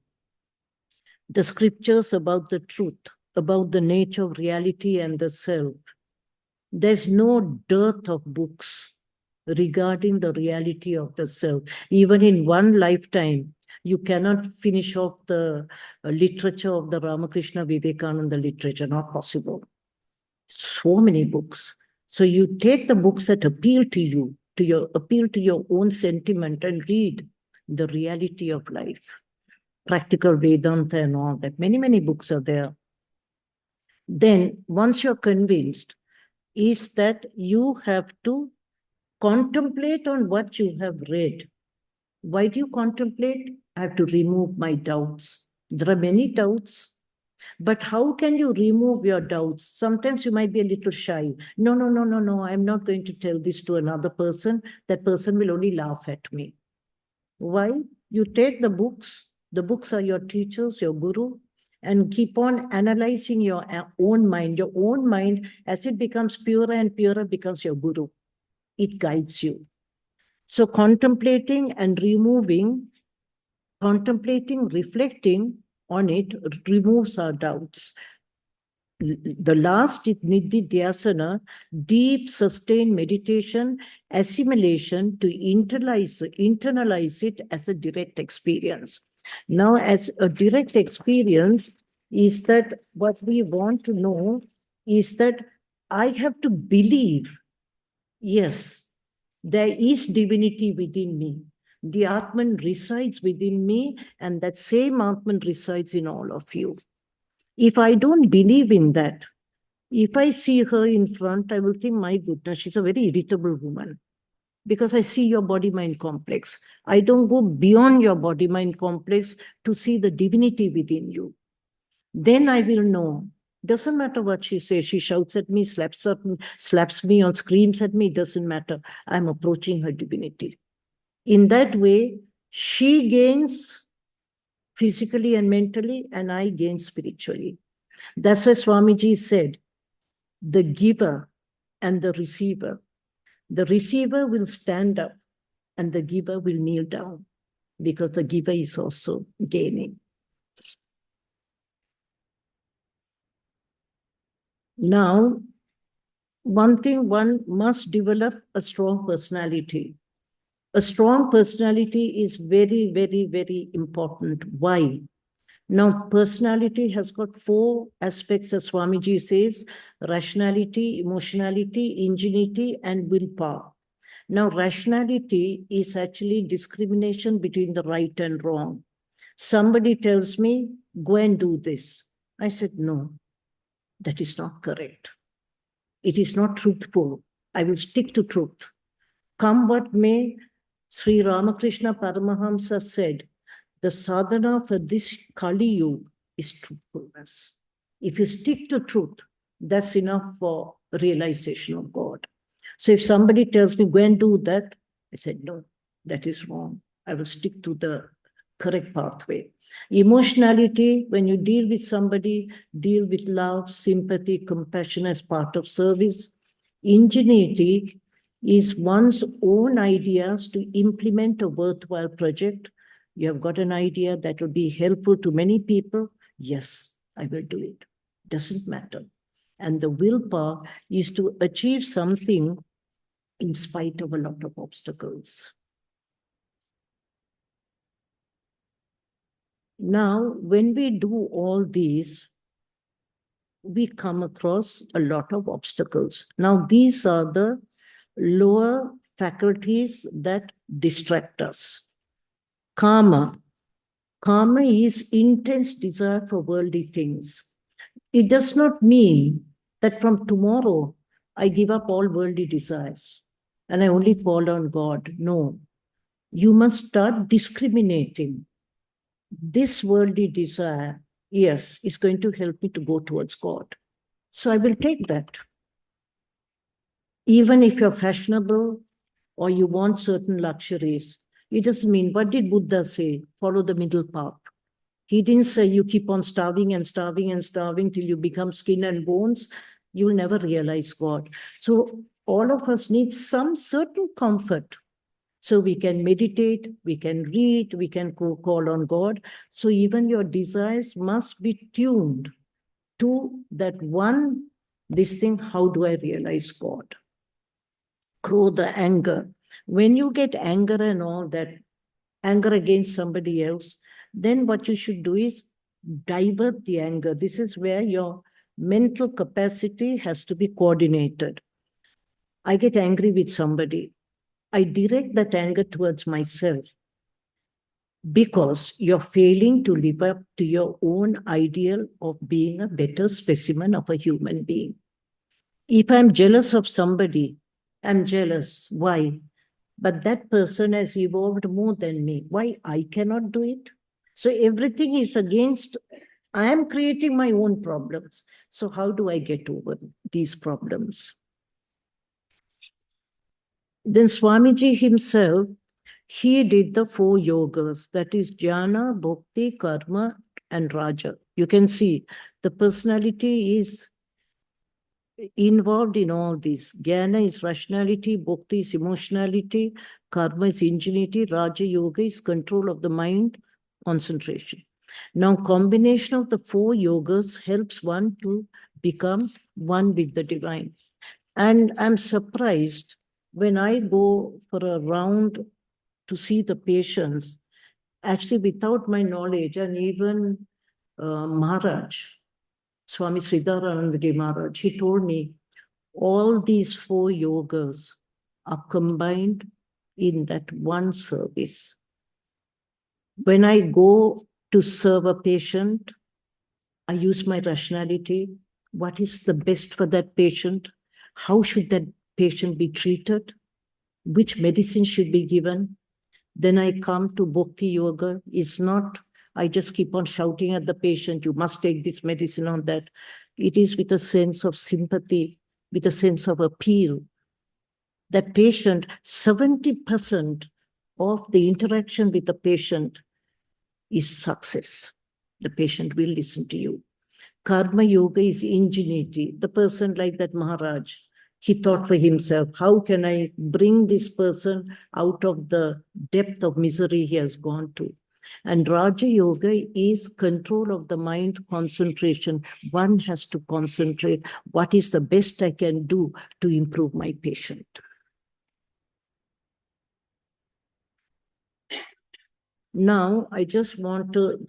S2: the scriptures about the truth, about the nature of reality and the self. There's no dearth of books regarding the reality of the self. Even in one lifetime, you cannot finish off the literature of the Ramakrishna Vivekananda literature, not possible. So many books. So you take the books that appeal to you, appeal to your own sentiment and read the reality of life. Practical Vedanta and all that. Many, many books are there. Then once you're convinced, is that you have to contemplate on what you have read. Why do you contemplate? I have to remove my doubts. There are many doubts. But how can you remove your doubts? Sometimes you might be a little shy. No, I'm not going to tell this to another person. That person will only laugh at me. Why? You take the books are your teachers, your guru, and keep on analyzing your own mind. Your own mind, as it becomes purer and purer, becomes your guru. It guides you. So contemplating and removing, contemplating, reflecting on it removes our doubts. The last is nididhyasana, deep sustained meditation, assimilation to internalize it as a direct experience. Now, as a direct experience, is that what we want to know is that I have to believe, yes, there is divinity within me. The Atman resides within me, and that same Atman resides in all of you. If I don't believe in that, if I see her in front, I will think, my goodness, she's a very irritable woman. Because I see your body-mind complex. I don't go beyond your body-mind complex to see the divinity within you. Then I will know. Doesn't matter what she says. She shouts at me, slaps me, or screams at me. It doesn't matter. I'm approaching her divinity. In that way, she gains physically and mentally, and I gain spiritually. That's why Swamiji said, the giver and the receiver. The receiver will stand up and the giver will kneel down, because the giver is also gaining. Now, one thing, one must develop a strong personality. A strong personality is very, very, very important. Why? Now, personality has got 4 aspects, as Swamiji says: rationality, emotionality, ingenuity, and willpower. Now, rationality is actually discrimination between the right and wrong. Somebody tells me, go and do this. I said, no, that is not correct. It is not truthful. I will stick to truth. Come what may, Sri Ramakrishna Paramahamsa said, the sadhana for this Kali Yuga is truthfulness. If you stick to truth, that's enough for realization of God. So if somebody tells me, go and do that, I said, no, that is wrong. I will stick to the correct pathway. Emotionality, when you deal with somebody, deal with love, sympathy, compassion as part of service. Ingenuity is one's own ideas to implement a worthwhile project. You have got an idea that will be helpful to many people. Yes, I will do it. Doesn't matter. And the willpower is to achieve something in spite of a lot of obstacles. Now, when we do all these, we come across a lot of obstacles. Now, these are the lower faculties that distract us. Karma. Karma is intense desire for worldly things. It does not mean that from tomorrow I give up all worldly desires and I only fall on God. No. You must start discriminating. This worldly desire, yes, is going to help me to go towards God. So I will take that. Even if you're fashionable or you want certain luxuries, it doesn't mean, what did Buddha say? Follow the middle path. He didn't say you keep on starving and starving and starving till you become skin and bones. You'll never realize God. So all of us need some certain comfort. So we can meditate, we can read, we can call on God. So even your desires must be tuned to that one, this thing, how do I realize God? Krodha, anger. When you get anger and all that, anger against somebody else, then what you should do is divert the anger. This is where your mental capacity has to be coordinated. I get angry with somebody. I direct that anger towards myself, because you're failing to live up to your own ideal of being a better specimen of a human being. If I'm jealous of somebody, I'm jealous. Why? But that person has evolved more than me. Why I cannot do it? So everything is against, I am creating my own problems. So how do I get over these problems? Then Swamiji himself He did the 4 yogas, that is jnana, bhakti, karma, and raja. You can see the personality is involved in all these. Jnana is rationality, bhakti is emotionality, karma is ingenuity, raja yoga is control of the mind, concentration. Now, combination of the 4 yogas helps one to become one with the divine. And I'm surprised when I go for a round to see the patients, actually without my knowledge, and even Maharaj, Swami Sridharanandaji Maharaj, he told me all these 4 yogas are combined in that one service. When I go to serve a patient, I use my rationality. What is the best for that patient? How should that patient be treated? Which medicine should be given? Then I come to Bhakti Yoga. It's not, I just keep on shouting at the patient, you must take this medicine on that. It is with a sense of sympathy, with a sense of appeal. That patient, 70% of the interaction with the patient is success. The patient will listen to you. Karma Yoga is ingenuity. The person like that Maharaj, he thought for himself, how can I bring this person out of the depth of misery he has gone to? And Raja Yoga is control of the mind, concentration. One has to concentrate. What is the best I can do to improve my patient? Now, I just want to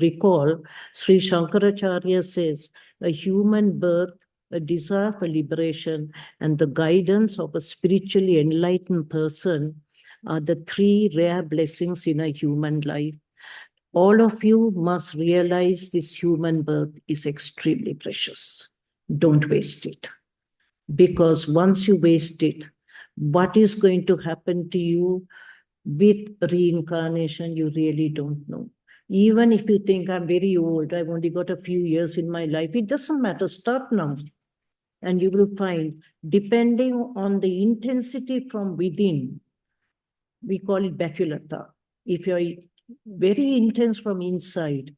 S2: recall Sri Shankaracharya says, a human birth, a desire for liberation, and the guidance of a spiritually enlightened person are the 3 rare blessings in a human life. All of you must realize this human birth is extremely precious. Don't waste it. Because once you waste it, what is going to happen to you with reincarnation, you really don't know. Even if you think I'm very old, I've only got a few years in my life, it doesn't matter, start now. And you will find, depending on the intensity from within, we call it baculata. If you're very intense from inside,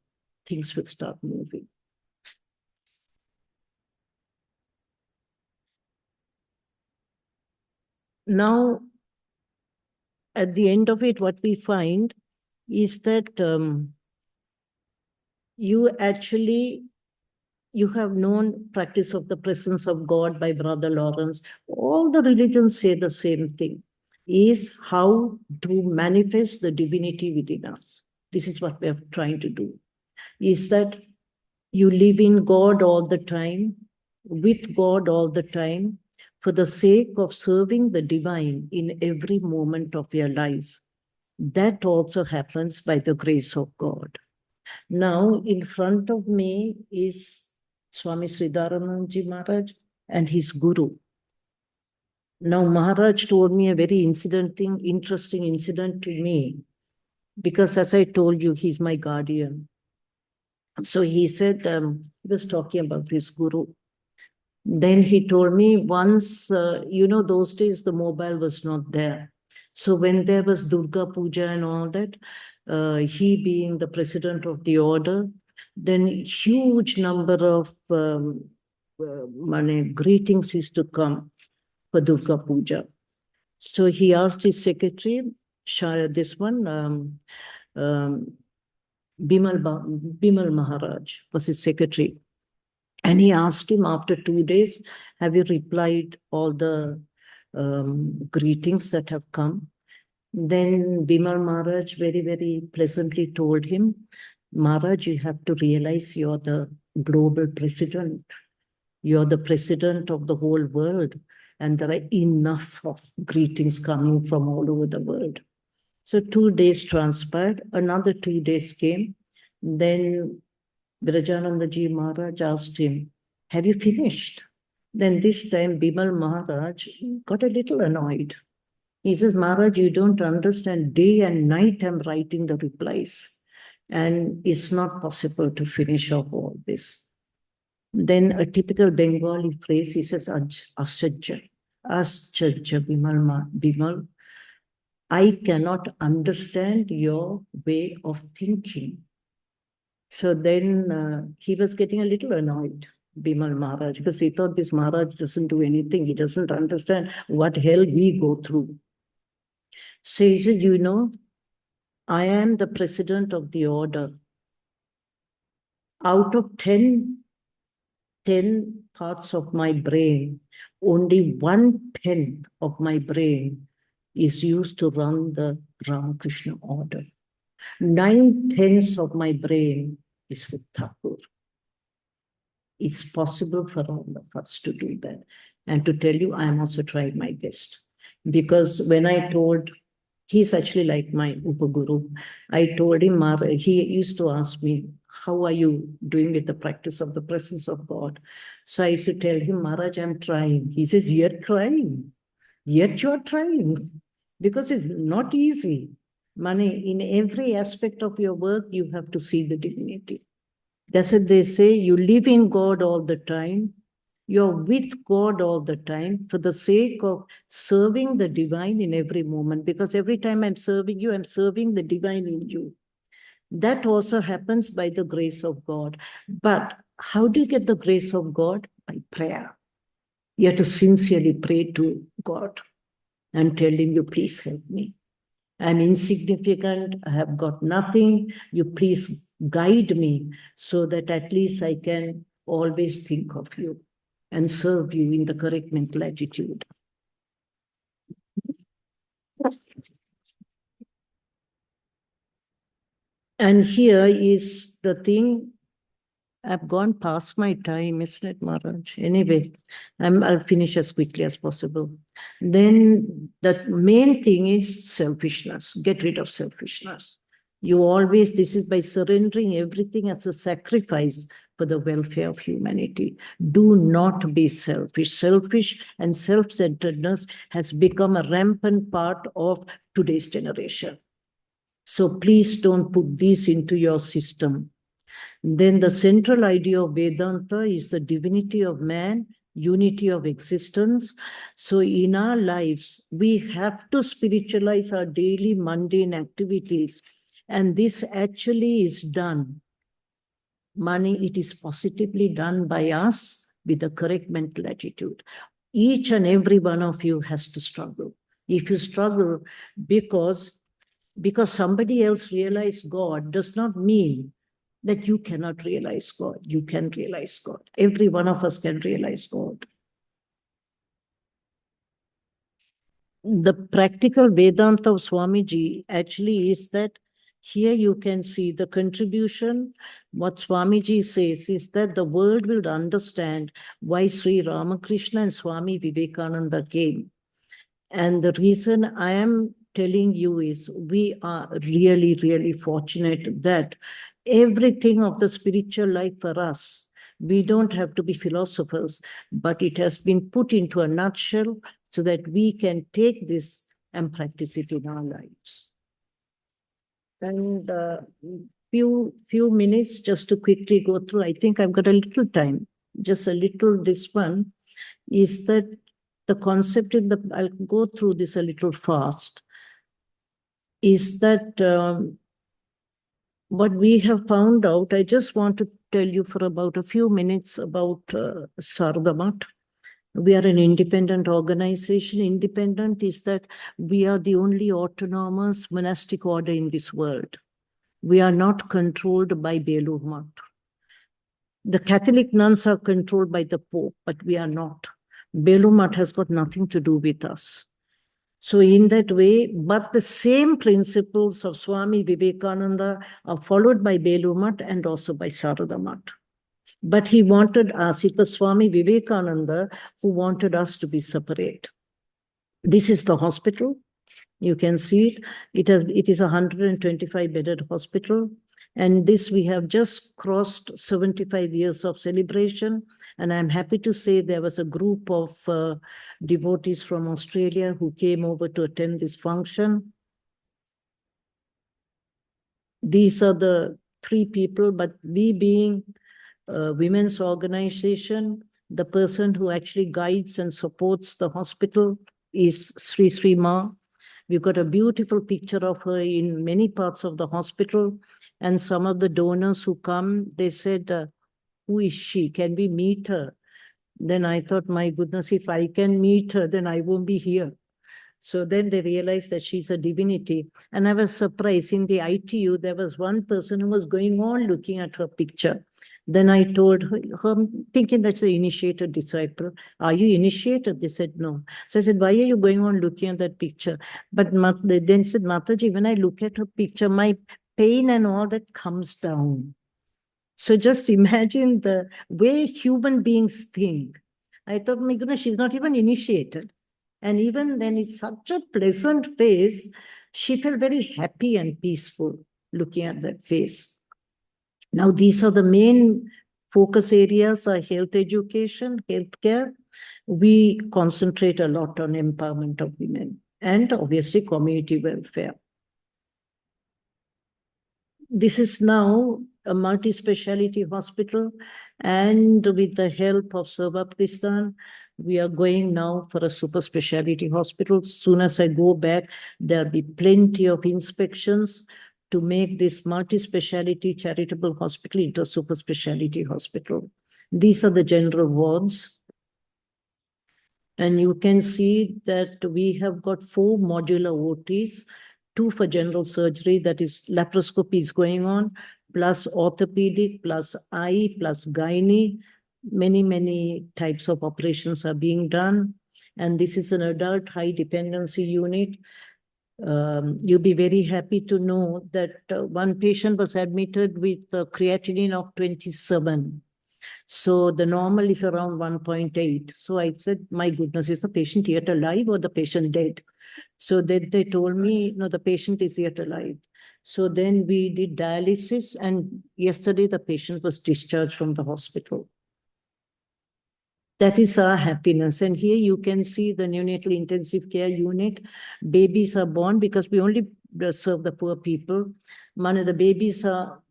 S2: things will start moving. Now, at the end of it, what we find is that you have known practice of the presence of God by Brother Lawrence. All the religions say the same thing, is how to manifest the divinity within us. This is what we are trying to do, is that you live in God all the time, with God all the time, for the sake of serving the divine in every moment of your life. That also happens by the grace of God. Now, in front of me is Swami Sridharanandaji Maharaj and his guru. Now, Maharaj told me a very interesting incident to me, because as I told you, he's my guardian. So he said, he was talking about his guru. Then he told me once, those days the mobile was not there. So when there was Durga Puja and all that, he being the president of the order, then huge number of greetings used to come for Durga Puja. So he asked his secretary, this one, Bimal Maharaj was his secretary. And he asked him after 2 days, have you replied all the greetings that have come? Then Bimal Maharaj very, very pleasantly told him, Maharaj, you have to realize you're the global president. You're the president of the whole world. And there are enough of greetings coming from all over the world. So 2 days transpired. Another 2 days came. Then Vivekananda Maharaj asked him, have you finished? Then this time Bimal Maharaj got a little annoyed. He says, Maharaj, you don't understand. Day and night I'm writing the replies. And it's not possible to finish off all this. Then a typical Bengali phrase, he says, Ashajja. Ascharya Bimal, I cannot understand your way of thinking. So then he was getting a little annoyed, Bimal Maharaj, because he thought this Maharaj doesn't do anything. He doesn't understand what hell we go through. So he said, you know, I am the president of the order. Out of 10 parts of my brain, only 1/10 of my brain is used to run the Ramakrishna order. 9/10 of my brain is with Thakur. It's possible for all of us to do that. And to tell you, I am also trying my best. Because when I told, he's actually like my Upaguru, I told him, he used to ask me, how are you doing with the practice of the presence of God? So I used to tell him, Maharaj, I'm trying. He says, you're trying. Yet you're trying. Because it's not easy. Mani, in every aspect of your work, you have to see the divinity. That's what they say, you live in God all the time. You're with God all the time for the sake of serving the divine in every moment. Because every time I'm serving you, I'm serving the divine in you. That also happens by the grace of God. But how do you get the grace of God? By prayer. You have to sincerely pray to God and tell him, you please help me. I'm insignificant, I have got nothing. You please guide me so that at least I can always think of you and serve you in the correct mental attitude. And here is the thing, I've gone past my time, isn't it, Maharaj? Anyway, I'll finish as quickly as possible. Then the main thing is selfishness. Get rid of selfishness. You always, this is by surrendering everything as a sacrifice for the welfare of humanity. Do not be selfish. Selfish and self-centeredness has become a rampant part of today's generation. So please don't put this into your system. Then the central idea of Vedanta is the divinity of man, unity of existence. So in our lives, we have to spiritualize our daily mundane activities. And this actually is done. Mani, it is positively done by us with the correct mental attitude. Each and every one of you has to struggle. If you struggle because somebody else realized God does not mean that you cannot realize God. You can realize God. Every one of us can realize God. The practical Vedanta of Swamiji actually is that here you can see the contribution. What Swamiji says is that the world will understand why Sri Ramakrishna and Swami Vivekananda came. And the reason I am telling you is we are really, really fortunate that everything of the spiritual life for us, we don't have to be philosophers, but it has been put into a nutshell so that we can take this and practice it in our lives. And few minutes just to quickly go through. I think I've got a little time, just a little. This one is that the concept in the, I'll go through this a little fast, is that what we have found out, I just want to tell you for about a few minutes about Sardamat. We are an independent organization. Independent is that we are the only autonomous monastic order in this world. We are not controlled by Belur Math. The Catholic nuns are controlled by the Pope, but we are not. Belur Math has got nothing to do with us. So in that way, but the same principles of Swami Vivekananda are followed by Belur Math and also by Sarada Math. But he wanted us, it was Swami Vivekananda who wanted us to be separate. This is the hospital. You can see it. It is a 125-bedded hospital. And this, we have just crossed 75 years of celebration. And I'm happy to say there was a group of devotees from Australia who came over to attend this function. These are the 3 people, but we being a women's organization, The person who actually guides and supports the hospital is Sri Ma. We've got a beautiful picture of her in many parts of the hospital. And some of the donors who come, they said, who is she? Can we meet her? Then I thought, my goodness, if I can meet her, then I won't be here. So then they realized that she's a divinity. And I was surprised. In the ITU, there was one person who was going on looking at her picture. Then I told her, thinking that's the initiated disciple, are you initiated? They said, no. So I said, why are you going on looking at that picture? But they then said, Mataji, when I look at her picture, my pain and all that comes down. So just imagine the way human beings think. I thought, my goodness, she's not even initiated. And even then, it's such a pleasant face. She felt very happy and peaceful looking at that face. Now, these are the main focus areas are health education, healthcare. We concentrate a lot on empowerment of women and obviously community welfare. This is now a multi-speciality hospital, and with the help of Seva Pristan, we are going now for a super speciality hospital. As soon as I go back, there'll be plenty of inspections to make this multi-speciality charitable hospital into a super speciality hospital. These are the general wards. And you can see that we have got 4 modular OTs, 2 for general surgery, that is laparoscopy is going on, plus orthopedic, plus eye, plus gynae. Many types of operations are being done. And this is an adult high dependency unit. You'll be very happy to know that one patient was admitted with a creatinine of 27. So the normal is around 1.8. So I said, my goodness, is the patient yet alive or the patient dead? So then they told me, no, the patient is yet alive. So then we did dialysis, and yesterday the patient was discharged from the hospital. That is our happiness. And here you can see the neonatal intensive care unit. Babies are born because we only serve the poor people. One of the babies are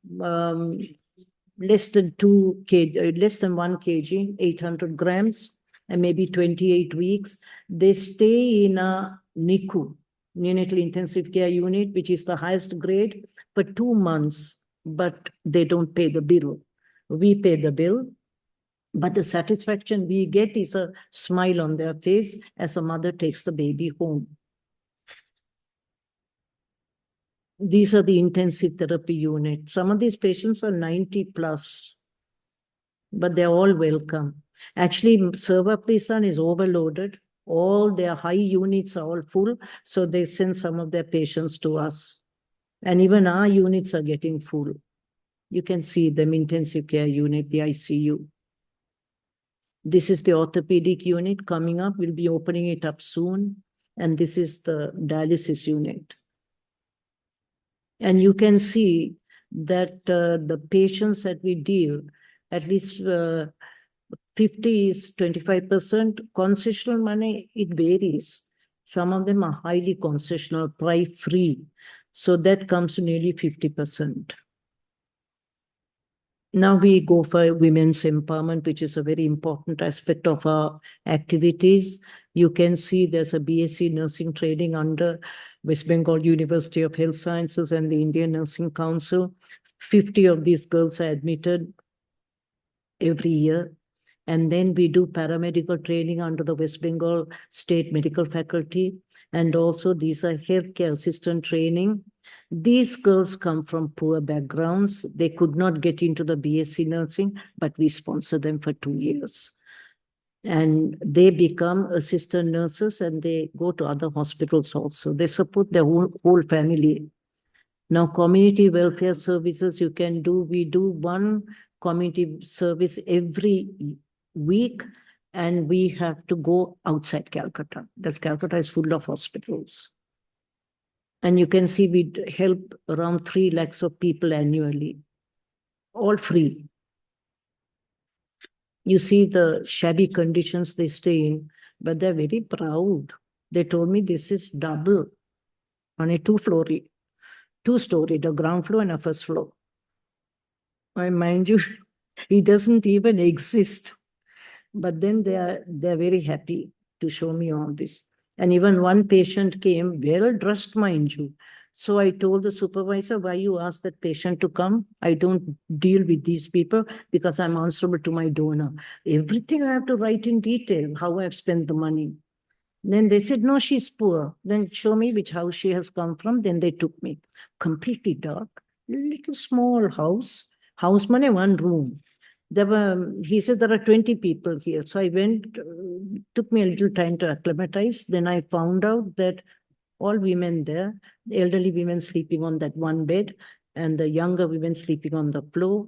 S2: less than 1 kg, 800 grams, and maybe 28 weeks. They stay in a NICU, neonatal intensive care unit, which is the highest grade, for 2 months, but they don't pay the bill. We pay the bill, but the satisfaction we get is a smile on their face as a mother takes the baby home. These are the intensive therapy unit. Some of these patients are 90 plus, but they're all welcome. Actually, Seva Pristan is overloaded. All their high units are all full, so they send some of their patients to us. And even our units are getting full. You can see them, intensive care unit, the ICU. This is the orthopedic unit coming up. We'll be opening it up soon. And this is the dialysis unit. And you can see that the patients that we deal, at least 50 is 25%. Concessional money, it varies. Some of them are highly concessional, price free. So that comes to nearly 50%. Now we go for women's empowerment, which is a very important aspect of our activities. You can see there's a BSc nursing training under West Bengal University of Health Sciences and the Indian Nursing Council. 50 of these girls are admitted every year. And then we do paramedical training under the West Bengal State Medical Faculty. And also these are healthcare assistant training. These girls come from poor backgrounds. They could not get into the BSc nursing, but we sponsor them for 2 years. And they become assistant nurses and they go to other hospitals also. They support their whole family. Now, community welfare services you can do. We do 1 community service every week, and we have to go outside Calcutta. Because Calcutta is full of hospitals. And you can see we help around 3 lakhs of people annually, all free. You see the shabby conditions they stay in, but they're very proud. They told me this is double on a 2-story, the ground floor and a first floor. I mind you, it doesn't even exist. But then they're very happy to show me all this. And even one patient came, well dressed, mind you. So I told the supervisor, why you ask that patient to come? I don't deal with these people because I'm answerable to my donor. Everything I have to write in detail, how I've spent the money. Then they said, no, she's poor. Then show me which house she has come from. Then they took me. Completely dark, little small house. House money, one room. There were, he said, there are 20 people here. So I went, took me a little time to acclimatize. Then I found out that all women there, the elderly women sleeping on that one bed, and the younger women sleeping on the floor.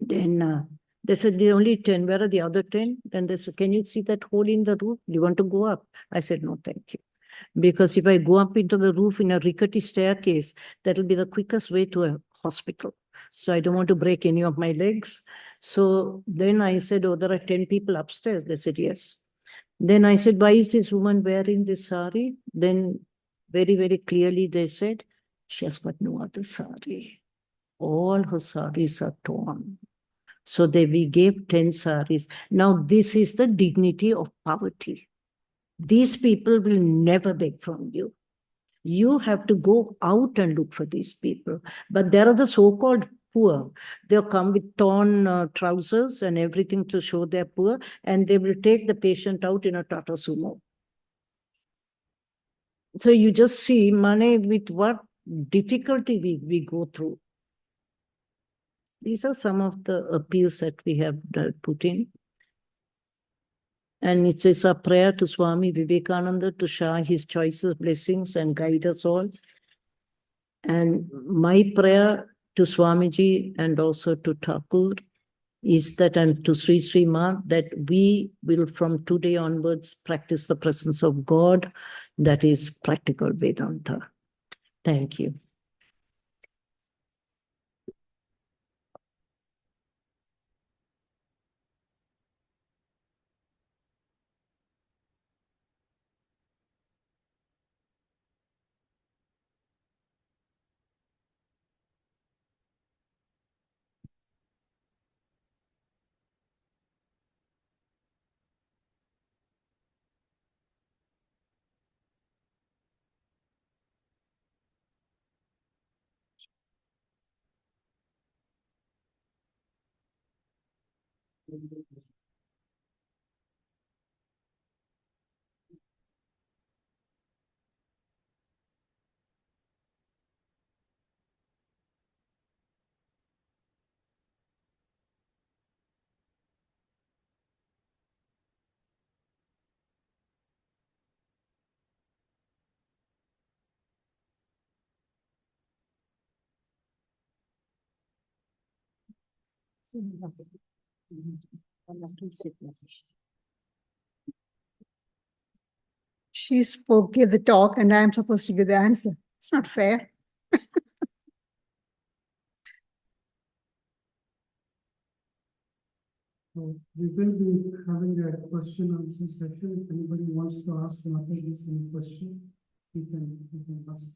S2: Then they said, the only 10, where are the other 10? Then they said, can you see that hole in the roof? Do you want to go up? I said, no, thank you. Because if I go up into the roof in a rickety staircase, that'll be the quickest way to a hospital. So I don't want to break any of my legs. So then I said, oh, there are 10 people upstairs. They said, yes. Then I said, why is this woman wearing this sari? Then very, very clearly they said, she has got no other sari. All her saris are torn. So we gave 10 saris. Now this is the dignity of poverty. These people will never beg from you. You have to go out and look for these people. But there are the so-called poor. They'll come with torn trousers and everything to show they're poor, and they will take the patient out in a Tata Sumo. So you just see, money, with what difficulty we go through. These are some of the appeals that we have put in. And it says a prayer to Swami Vivekananda to share his choices, blessings, and guide us all. And my prayer to Swamiji and also to Thakur is that, and to Sri Sri Ma, that we will from today onwards practice the presence of God, that is practical Vedanta. Thank you.
S3: She spoke, gave the talk, and I am supposed to give the answer. It's not fair.
S1: We will be having a question answer session. If anybody wants to ask any question, you can ask.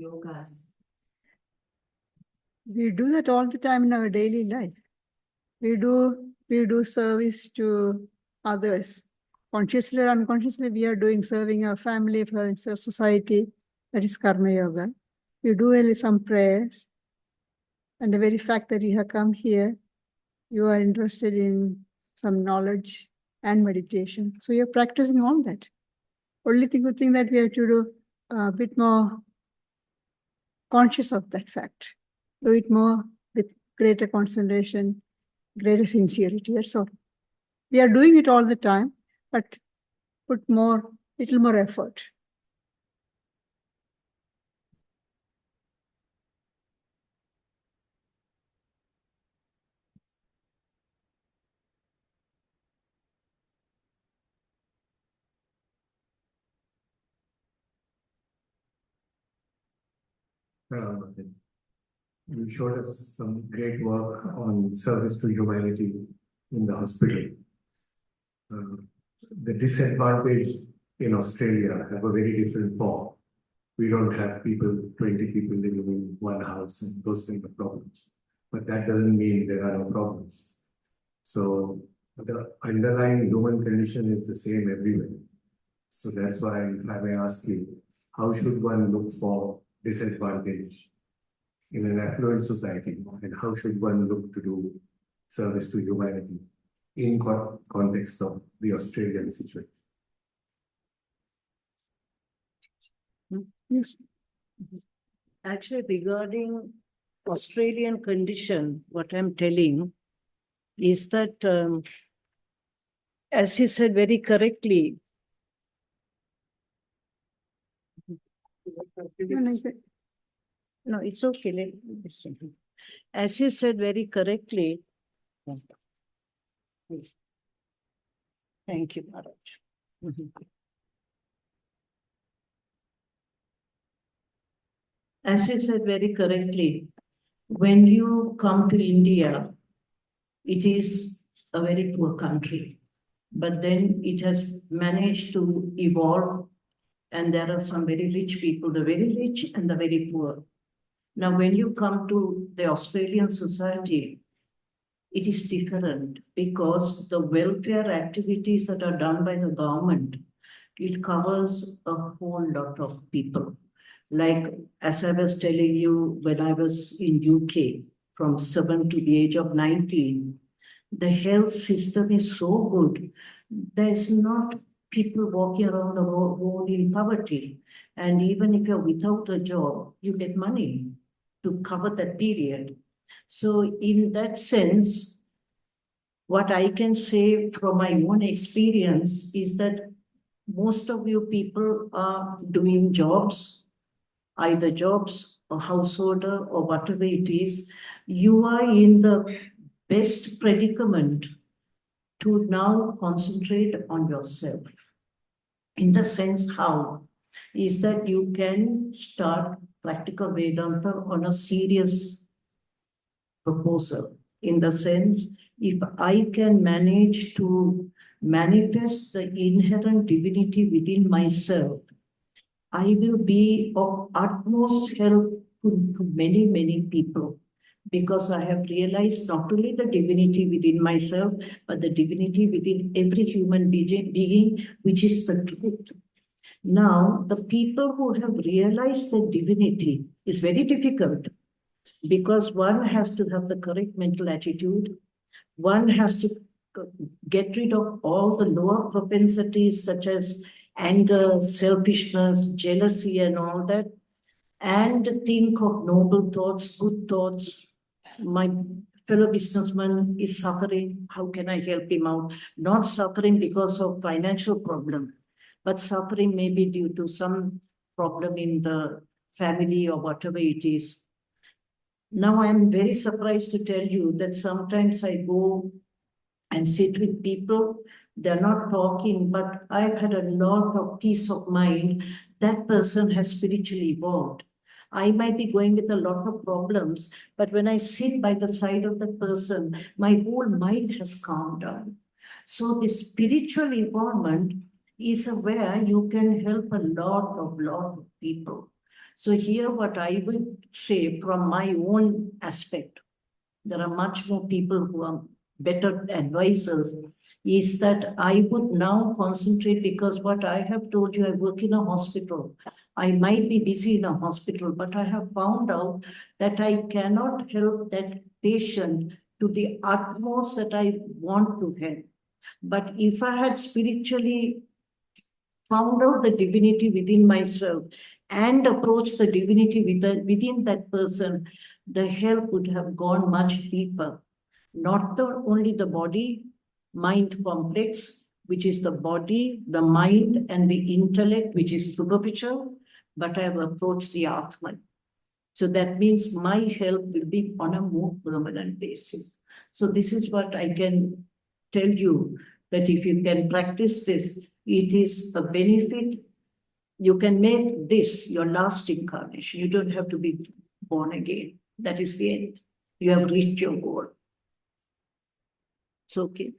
S3: Yogas. We do that all the time in our daily life. We do service to others. Consciously or unconsciously, we are doing serving our family, serving society. That is Karma Yoga. You do some prayers. And the very fact that you have come here, you are interested in some knowledge and meditation. So you're practicing all that. Only good thing that we have to do a bit more conscious of that fact. Do it more with greater concentration, greater sincerity. That's all. We are doing it all the time, but put little more effort.
S1: You showed us some great work on service to humanity in the hospital. The disadvantaged in Australia have a very different form.
S4: We don't have 20 people living in one house and those kind of problems. But that doesn't mean there are no problems. So the underlying human condition is the same everywhere. So that's why, if I may ask you, how should one look for disadvantage in an affluent society, and how should one look to do service to humanity in context of the Australian situation?
S3: Yes.
S2: Actually, regarding Australian condition, what I'm telling is that, as you said very correctly, no, it's okay. Let me listen. As you said very correctly, thank you, Maharaj. As you said very correctly, when you come to India, it is a very poor country, but then it has managed to evolve, and there are some very rich people, the very rich and the very poor. Now, when you come to the Australian society, it is different because the welfare activities that are done by the government, it covers a whole lot of people. Like, as I was telling you, when I was in UK from 7 to the age of 19, the health system is so good. There's not people walking around the road in poverty. And even if you're without a job, you get money to cover that period. So in that sense, what I can say from my own experience is that most of you people are doing jobs, either jobs or householder or whatever it is. You are in the best predicament to now concentrate on yourself. In the sense how is that you can start practical Vedanta on a serious proposal. In the sense, if I can manage to manifest the inherent divinity within myself, I will be of utmost help to many, many people, because I have realized not only the divinity within myself, but the divinity within every human being, which is the truth. Now, the people who have realized the divinity is very difficult, because one has to have the correct mental attitude. One has to get rid of all the lower propensities such as anger, selfishness, jealousy, and all that, and think of noble thoughts, good thoughts. My fellow businessman is suffering. How can I help him out? Not suffering because of financial problem, but suffering maybe due to some problem in the family or whatever it is. Now, I'm very surprised to tell you that sometimes I go and sit with people, they're not talking, but I've had a lot of peace of mind. That person has spiritually evolved. I might be going with a lot of problems, but when I sit by the side of that person, my whole mind has calmed down. So the spiritual involvement is where you can help a lot of people. So here what I would say from my own aspect, there are much more people who are better advisors, is that I would now concentrate, because what I have told you, I work in a hospital. I might be busy in a hospital, but I have found out that I cannot help that patient to the utmost that I want to help. But if I had spiritually found out the divinity within myself and approached the divinity within that person, the help would have gone much deeper. Not only the body, mind complex, which is the body, the mind, and the intellect, which is superficial, but I have approached the Atman. So that means my help will be on a more permanent basis. So this is what I can tell you, that if you can practice this, it is a benefit. You can make this your last incarnation. You don't have to be born again. That is the end. You have reached your goal. It's okay.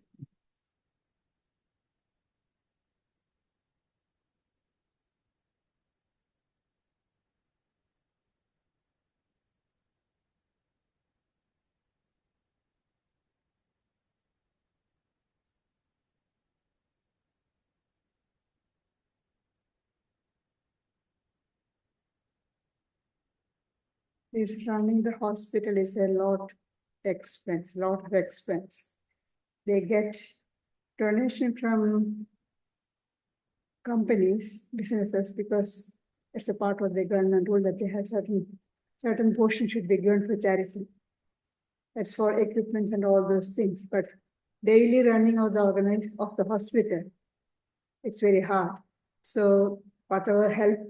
S3: This running the hospital is a lot of expense. They get donation from companies, businesses, because it's a part of the government rule that they have certain portion should be given for charity. That's for equipment and all those things. But daily running of the hospital, it's very hard. So whatever help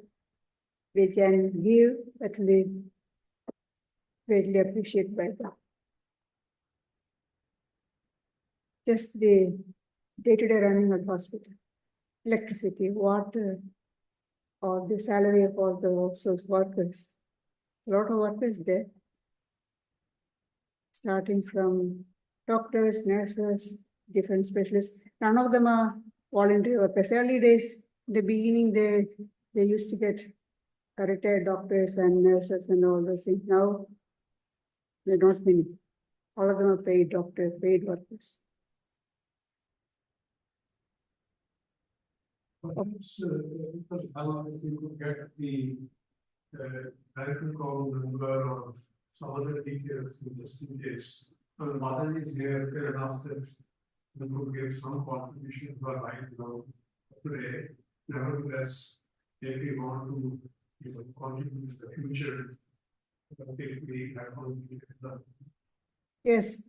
S3: we can give, that will be greatly appreciated by them. Just the day-to-day running of the hospital, electricity, water, or the salary of all the workers. A lot of workers there, starting from doctors, nurses, different specialists. None of them are voluntary workers. Early days, the beginning, they used to get retired doctors and nurses and all those things. Now, they're not many. All of them are paid doctors, paid workers.
S5: How long you could get the director call number or some other details just in case. So the mother is here, fair enough that we could give some contribution for right now today. Nevertheless, if we want to contribute to the future, if we have done.
S3: Yes,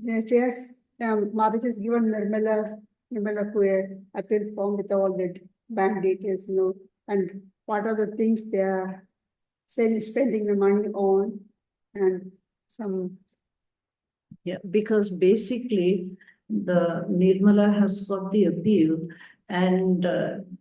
S3: yes. Mother has given Nirmala appeal form with all the bank details, and what are the things they are spending the money on, and some.
S2: Yeah, because basically the Nirmala has got the appeal, and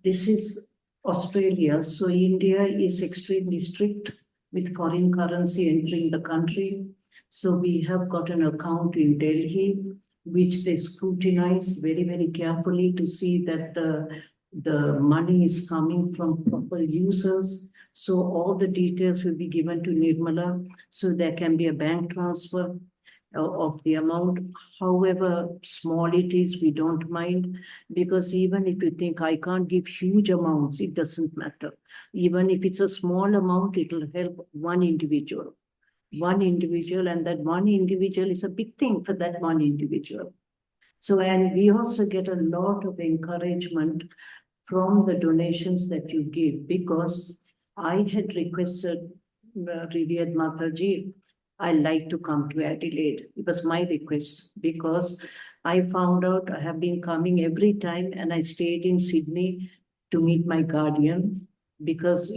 S2: this is Australia. So India is extremely strict with foreign currency entering the country. So we have got an account in Delhi, which they scrutinize very, very carefully to see that the money is coming from proper users. So all the details will be given to Nirmala, so there can be a bank transfer of the amount. However small it is, we don't mind, because even if you think I can't give huge amounts, it doesn't matter. Even if it's a small amount, it will help one individual, and that one individual is a big thing for that one individual. So, and we also get a lot of encouragement from the donations that you give, because I had requested Revered Mataji, I like to come to Adelaide. It was my request, because I found out I have been coming every time, and I stayed in Sydney to meet my guardian, because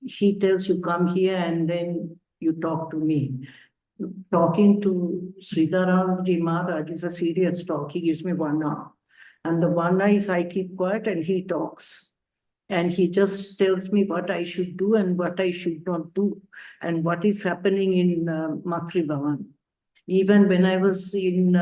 S2: he tells you come here and then you talk to me. Talking to Sridharanji Maharaj is a serious talk. He gives me 1 hour. And the 1 hour is I keep quiet and he talks. And he just tells me what I should do and what I should not do, and what is happening in Matri Bhavan. Even when I was in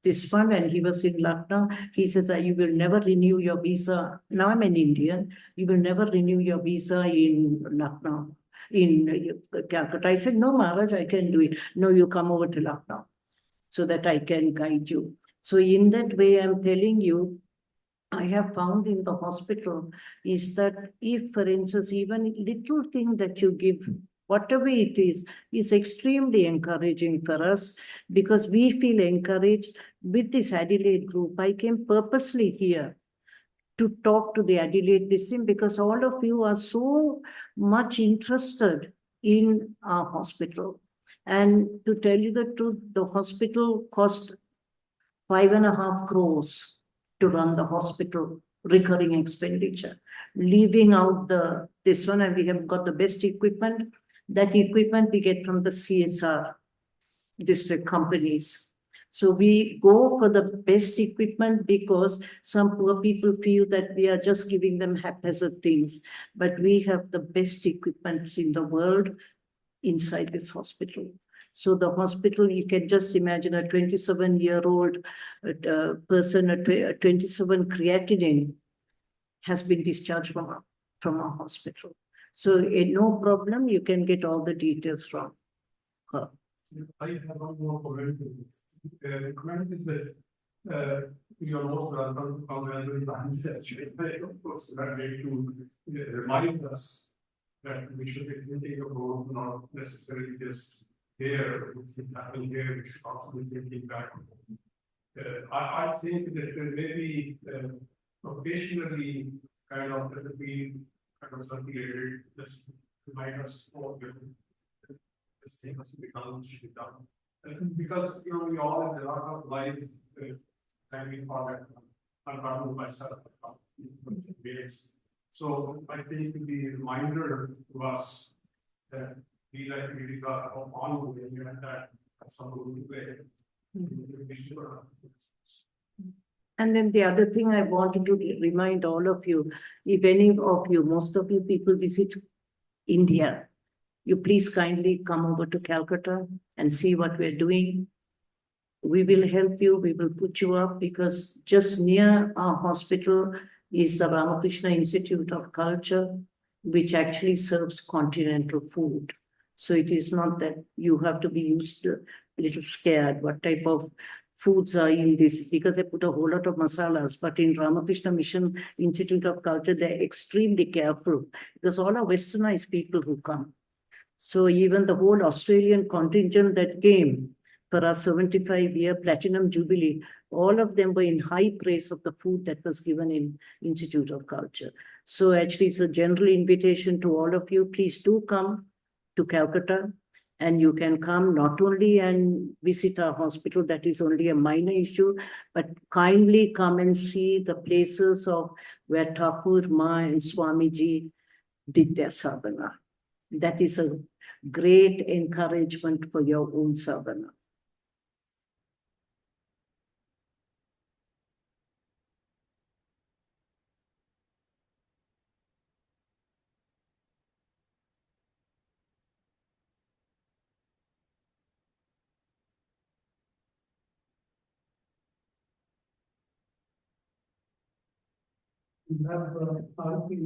S2: this one and he was in Lucknow, he says that you will never renew your visa. Now I'm an Indian. You will never renew your visa in Lucknow, in Calcutta. I said, no, Maharaj, I can do it. No, you come over to Lucknow so that I can guide you. So in that way, I'm telling you, I have found in the hospital is that if, for instance, even little thing that you give, whatever it is extremely encouraging for us, because we feel encouraged with this Adelaide group. I came purposely here to talk to the Adelaide this thing, because all of you are so much interested in our hospital. And to tell you the truth, the hospital cost 5.5 crores to run the hospital, recurring expenditure, leaving out this one, and we have got the best equipment. That equipment we get from the CSR district companies. So we go for the best equipment, because some poor people feel that we are just giving them haphazard things, but we have the best equipment in the world inside this hospital. So the hospital, you can just imagine a 27-year-old person, a 27 creatinine has been discharged from our hospital. So no problem, you can get all the details from her.
S5: I have one more comment to this. The comment is that you are most welcome to come and actually, of course, that way to remind us that we should be thinking about not necessarily just here, which is happening here, we should also be thinking back. I think that there may be occasionally kind of that will be kind of circulated, just remind us of the same as the become should be done. Because we all have a lot of life timing for that. I'm talking about myself. So I think the reminder to us that these activities are ongoing and that some will play. We should
S2: And then the other thing I wanted to remind all of you, if any of you, most of you people visit India, you please kindly come over to Calcutta and see what we're doing. We will help you, we will put you up, because just near our hospital is the Ramakrishna Institute of Culture, which actually serves continental food. So it is not that you have to be used to a little scared what type of foods are in this, because they put a whole lot of masalas. But in Ramakrishna Mission Institute of Culture, they're extremely careful, because all are westernized people who come. So even the whole Australian contingent that came for our 75-year Platinum Jubilee, all of them were in high praise of the food that was given in Institute of Culture. So actually it's a general invitation to all of you, please do come to Calcutta, and you can come not only and visit our hospital, that is only a minor issue, but kindly come and see the places of where Thakur, Ma and Swamiji did their sadhana. That is a great encouragement for your own sadhana.
S5: We have Mataji